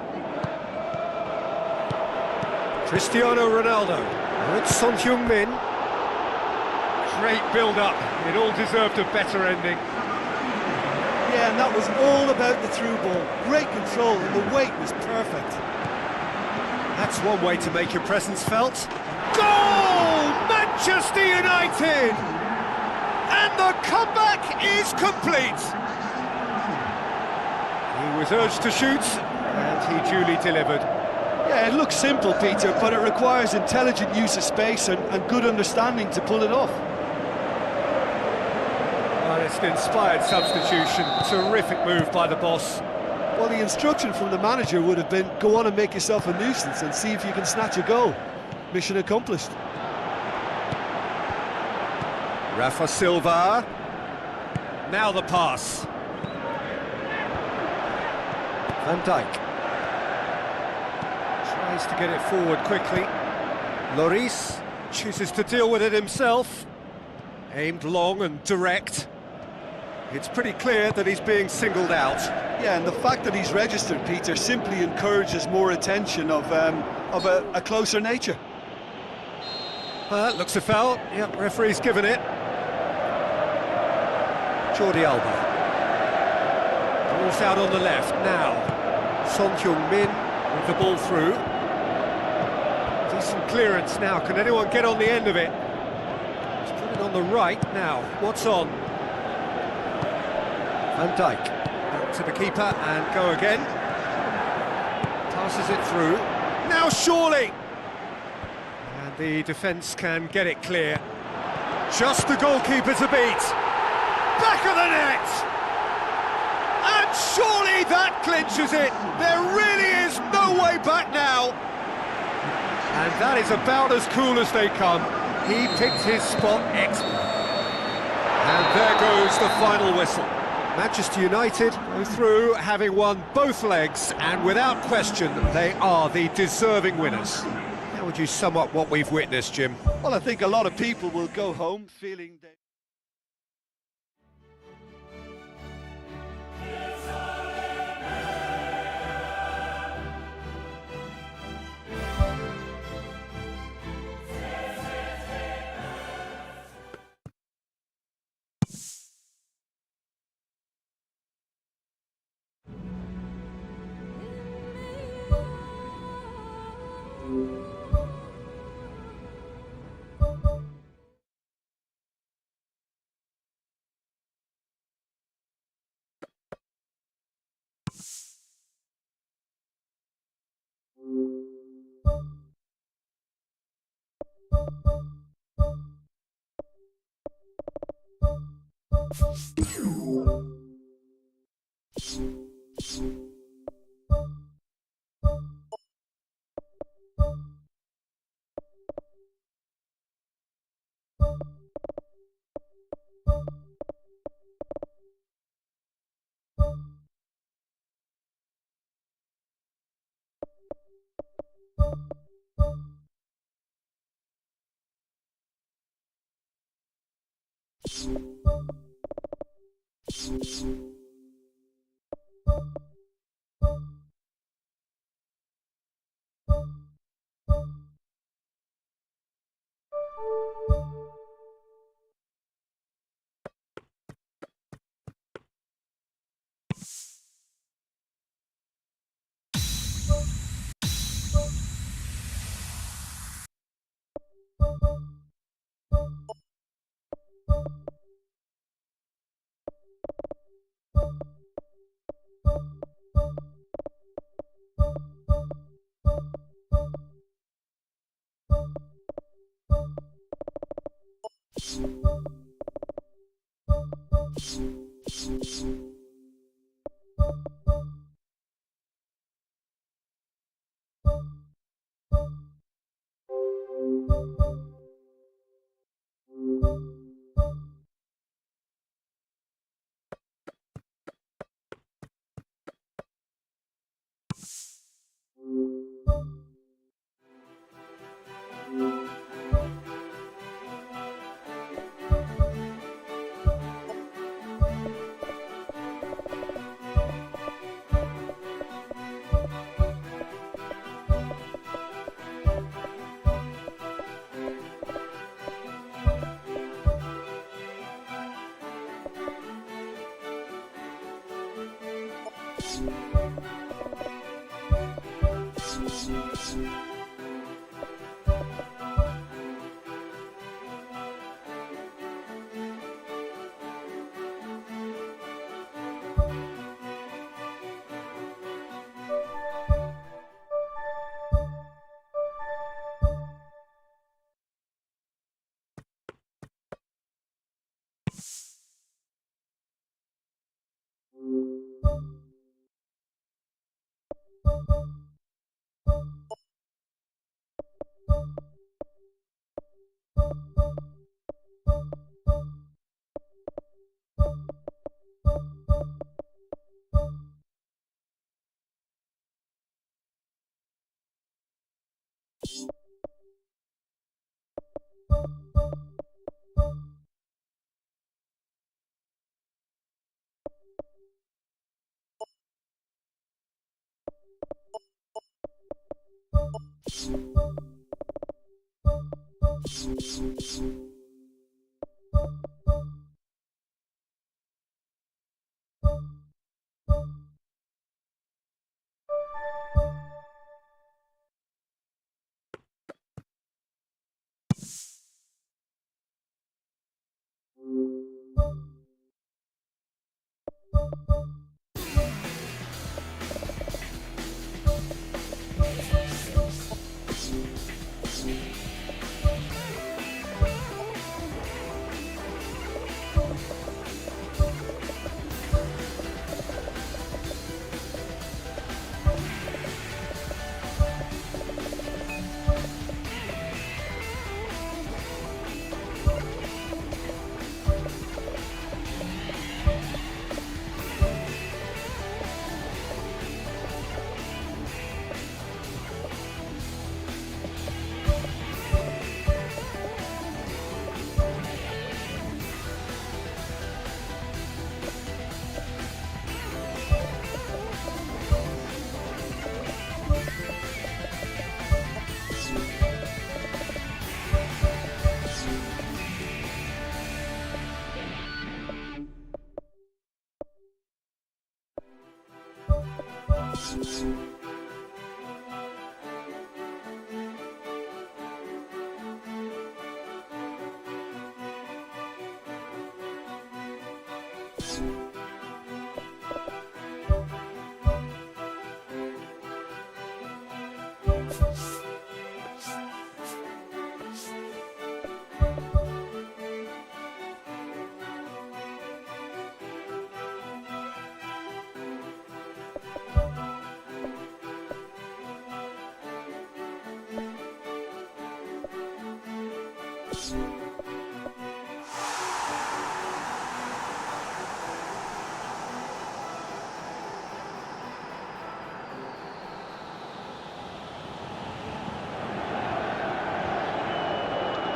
S3: Cristiano Ronaldo. It's Son Heung-min. Great build-up. It all deserved a better ending.
S2: Yeah, and that was all about the through ball. Great control, and the weight was perfect.
S3: That's one way to make your presence felt. Goal! Manchester United! And the comeback is complete. He was urged to shoot, and he duly delivered.
S2: Yeah, it looks simple, Peter, but it requires intelligent use of space and good understanding to pull it off.
S3: Well, it's an inspired substitution. Terrific move by the boss.
S2: Well, the instruction from the manager would have been, go on and make yourself a nuisance and see if you can snatch a goal. Mission accomplished.
S3: Rafa Silva. Now the pass. Van Dijk. Tries to get it forward quickly. Lloris chooses to deal with it himself. Aimed long and direct. It's pretty clear that he's being singled out.
S2: Yeah, and the fact that he's registered, Peter, simply encourages more attention of a closer nature.
S3: Looks a foul. Yep, referee's given it. Jordi Alba. Ball's out on the left now. Son Heung-min with the ball through. Decent clearance now. Can anyone get on the end of it? He's put it on the right now. What's on? Van Dijk. Back to the keeper and go again. Passes it through. Now surely! And the defence can get it clear. Just the goalkeeper to beat. Back of the net! And surely that clinches it. There really is no way back now. And that is about as cool as they come. He picked his spot excellent. And there goes the final whistle. Manchester United go through having won both legs, and without question, they are the deserving winners. How would you sum up what we've witnessed, Jim?
S2: Well, I think a lot of people will go home feeling they...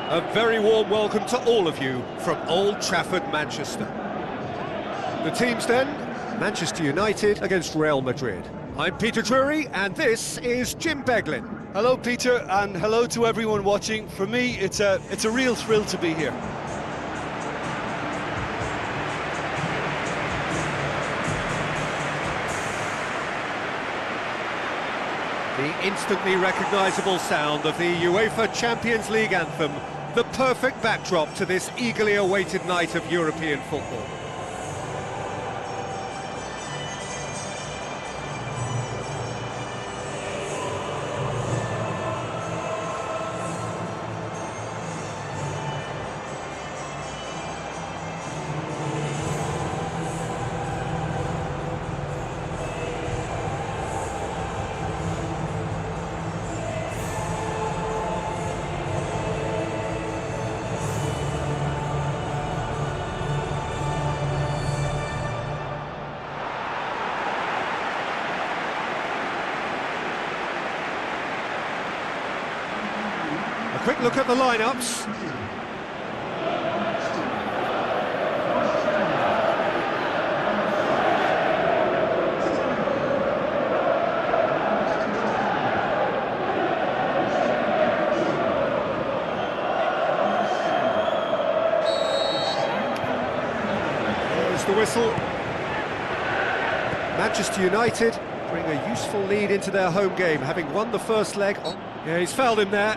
S3: A very warm welcome to all of you from Old Trafford, Manchester. The teams then, Manchester United against Real Madrid. I'm Peter Drury, and this is Jim Beglin.
S2: Hello, Peter, and hello to everyone watching. For me, it's a real thrill to be here.
S3: The instantly recognisable sound of the UEFA Champions League anthem, the perfect backdrop to this eagerly awaited night of European football. A quick look at the lineups. There's the whistle. Manchester United bring a useful lead into their home game, having won the first leg. Oh, yeah, he's fouled him there.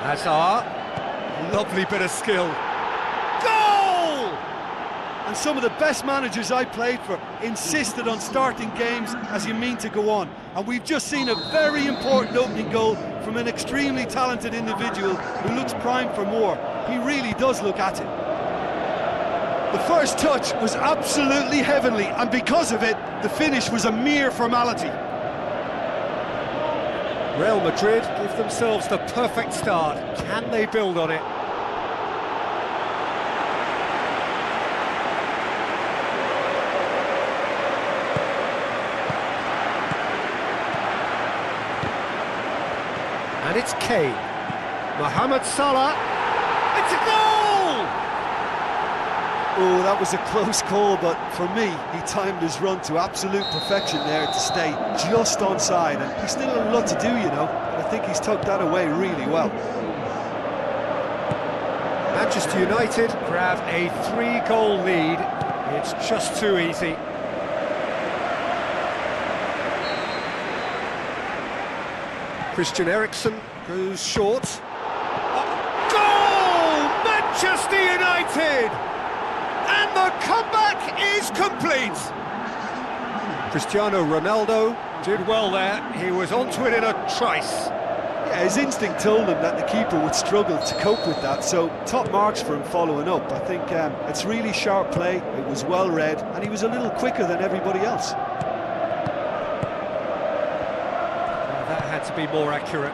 S3: Hazard, lovely bit of skill. Goal!
S2: And some of the best managers I played for insisted on starting games as you mean to go on. And we've just seen a very important opening goal from an extremely talented individual who looks primed for more. He really does look at it. The first touch was absolutely heavenly, and because of it, the finish was a mere formality.
S3: Real Madrid give themselves the perfect start. Can they build on it? And it's Kane. Mohamed Salah. It's a goal!
S2: Oh, that was a close call, but for me, he timed his run to absolute perfection there to stay just onside. And he's still a lot to do, you know, but I think he's tucked that away really well.
S3: Manchester United grab a 3-goal lead. It's just too easy. Christian Eriksen goes short. Oh, goal! Manchester United! And the comeback is complete! Cristiano Ronaldo did well there. He was onto it in a trice.
S2: Yeah, his instinct told him that the keeper would struggle to cope with that, so top marks for him following up. I think it's really sharp play, it was well read, and he was a little quicker than everybody else.
S3: That had to be more accurate.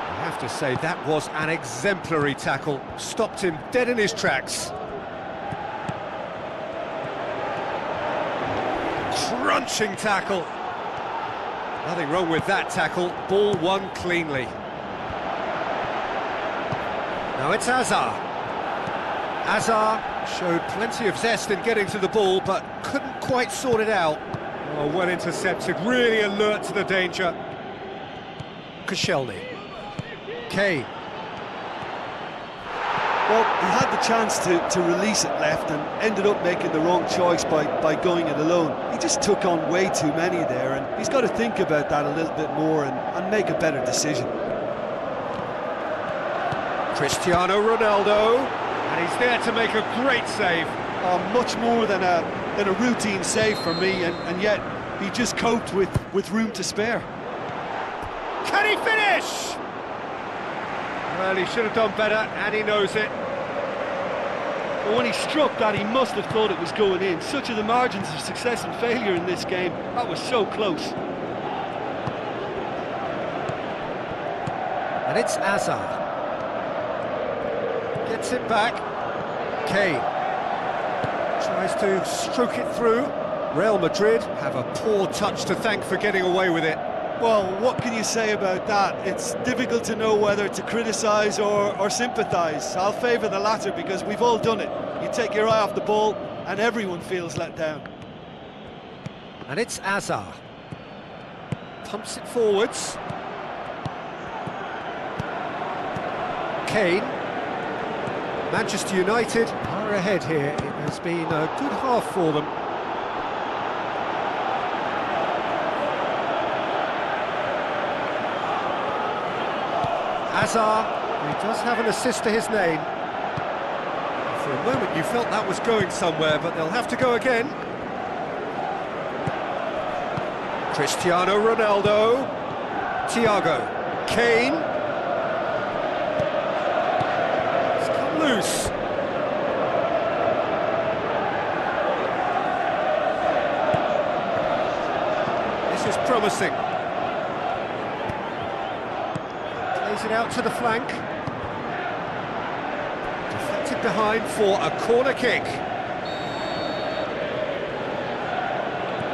S3: I have to say, that was an exemplary tackle. Stopped him dead in his tracks. Crunching tackle. Nothing wrong with that tackle. Ball won cleanly. Now it's Hazard. Hazard showed plenty of zest in getting to the ball, but couldn't quite sort it out. Oh, well intercepted, really alert to the danger. Koscielny. Kane.
S2: Well, he had the chance to release it left and ended up making the wrong choice by going it alone. He just took on way too many there, and he's got to think about that a little bit more and make a better decision.
S3: Cristiano Ronaldo, and he's there to make a great save.
S2: Much more than a routine save for me, and yet he just coped with room to spare.
S3: Can he finish? Well, he should have done better, and he knows it.
S2: But when he struck that, he must have thought it was going in. Such are the margins of success and failure in this game. That was so close.
S3: And it's Hazard. Gets it back. Kane tries to stroke it through. Real Madrid have a poor touch to thank for getting away with it.
S2: Well, what can you say about that? It's difficult to know whether to criticise or sympathise. I'll favour the latter because we've all done it. You take your eye off the ball and everyone feels let down.
S3: And it's Hazard. Pumps it forwards. Kane. Manchester United are ahead here. It has been a good half for them. Hazard, he does have an assist to his name. For a moment you felt that was going somewhere, but they'll have to go again. Cristiano Ronaldo. Thiago. Kane. It's come loose. This is promising. Plays it out to the flank. Deflected behind for a corner kick.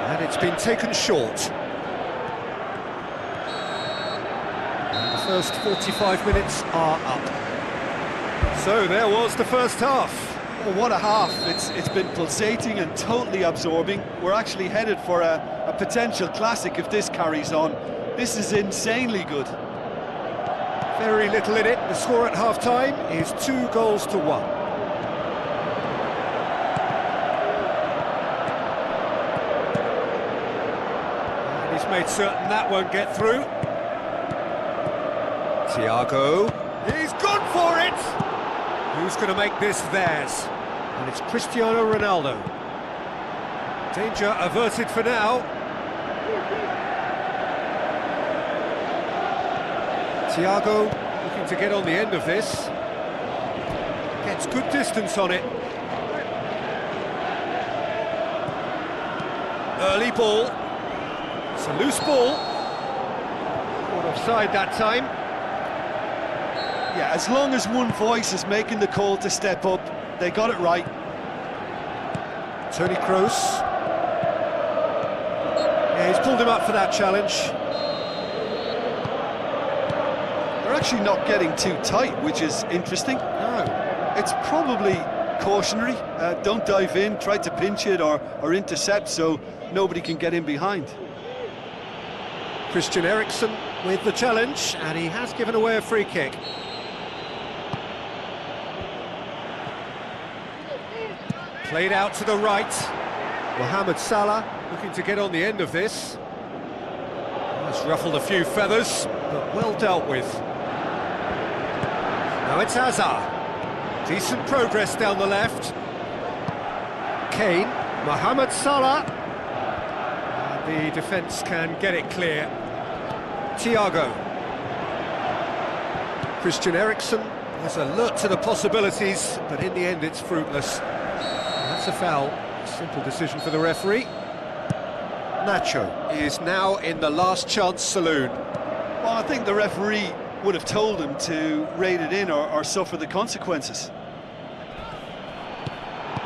S3: And it's been taken short. And the first 45 minutes are up. So there was the first half.
S2: Oh, what a half. It's been pulsating and totally absorbing. We're actually headed for a potential classic if this carries on. This is insanely good.
S3: Very little in it. The score at half-time is 2-1. And he's made certain that won't get through. Thiago. He's gone for it! Who's going to make this theirs? And it's Cristiano Ronaldo. Danger averted for now. Thiago looking to get on the end of this. Gets good distance on it. Early ball. It's a loose ball. Caught offside that time.
S2: Yeah, as long as one voice is making the call to step up, they got it right.
S3: Toni Kroos. Yeah, he's pulled him up for that challenge.
S2: They're actually not getting too tight, which is interesting.
S3: No.
S2: It's probably cautionary. Don't dive in, try to pinch it or intercept so nobody can get in behind.
S3: Christian Eriksen with the challenge, and he has given away a free kick. Played out to the right. Mohamed Salah looking to get on the end of this. Has ruffled a few feathers, but well dealt with. Now it's Hazard. Decent progress down the left. Kane, Mohamed Salah. And the defence can get it clear. Thiago. Christian Eriksen is alert to the possibilities, but in the end it's fruitless. That's a foul. Simple decision for the referee. Nacho is now in the last chance saloon.
S2: Well, I think the referee would have told him to rate it in or suffer the consequences.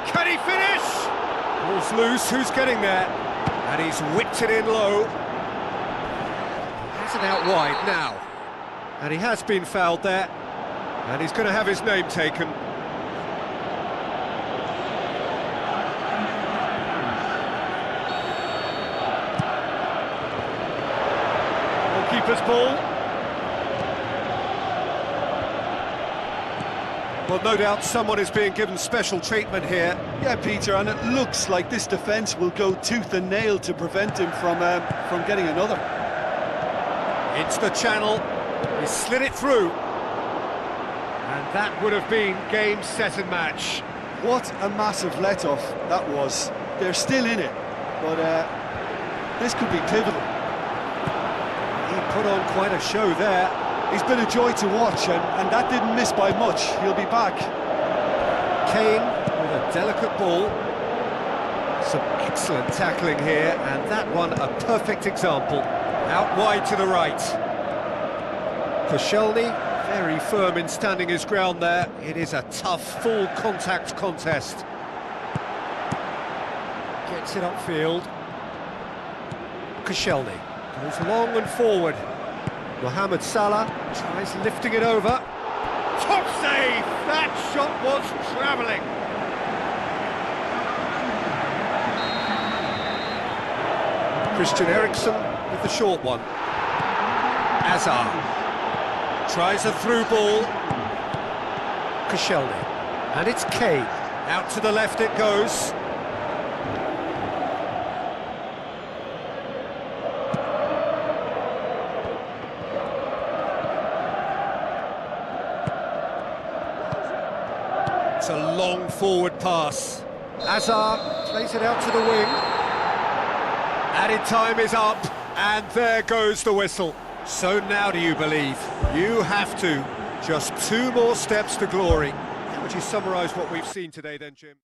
S3: Can he finish? Ball's loose, who's getting there? And he's whipped it in low. Has it out wide now. And he has been fouled there. And he's going to have his name taken. Keeper's ball. Well, no doubt someone is being given special treatment here.
S2: Yeah, Peter, and it looks like this defence will go tooth and nail to prevent him from getting another.
S3: It's the channel. He slid it through. And that would have been game, set and match.
S2: What a massive let-off that was. They're still in it, but this could be pivotal.
S3: He put on quite a show there.
S2: He's been a joy to watch, and that didn't miss by much. He'll be back.
S3: Kane with a delicate ball. Some excellent tackling here, and that one a perfect example. Out wide to the right. Koscielny, very firm in standing his ground there. It is a tough, full contact contest. Gets it upfield. Koscielny goes long and forward. Mohamed Salah tries lifting it over. Top save! That shot was travelling. Christian Eriksen with the short one. Hazard tries a through ball. Koscielny. And it's Kane. Out to the left it goes. It's a long forward pass. Hazard plays it out to the wing. Added time is up, and there goes the whistle. So now do you believe? You have to. Just 2 more steps to glory. How would you summarise what we've seen today then, Jim?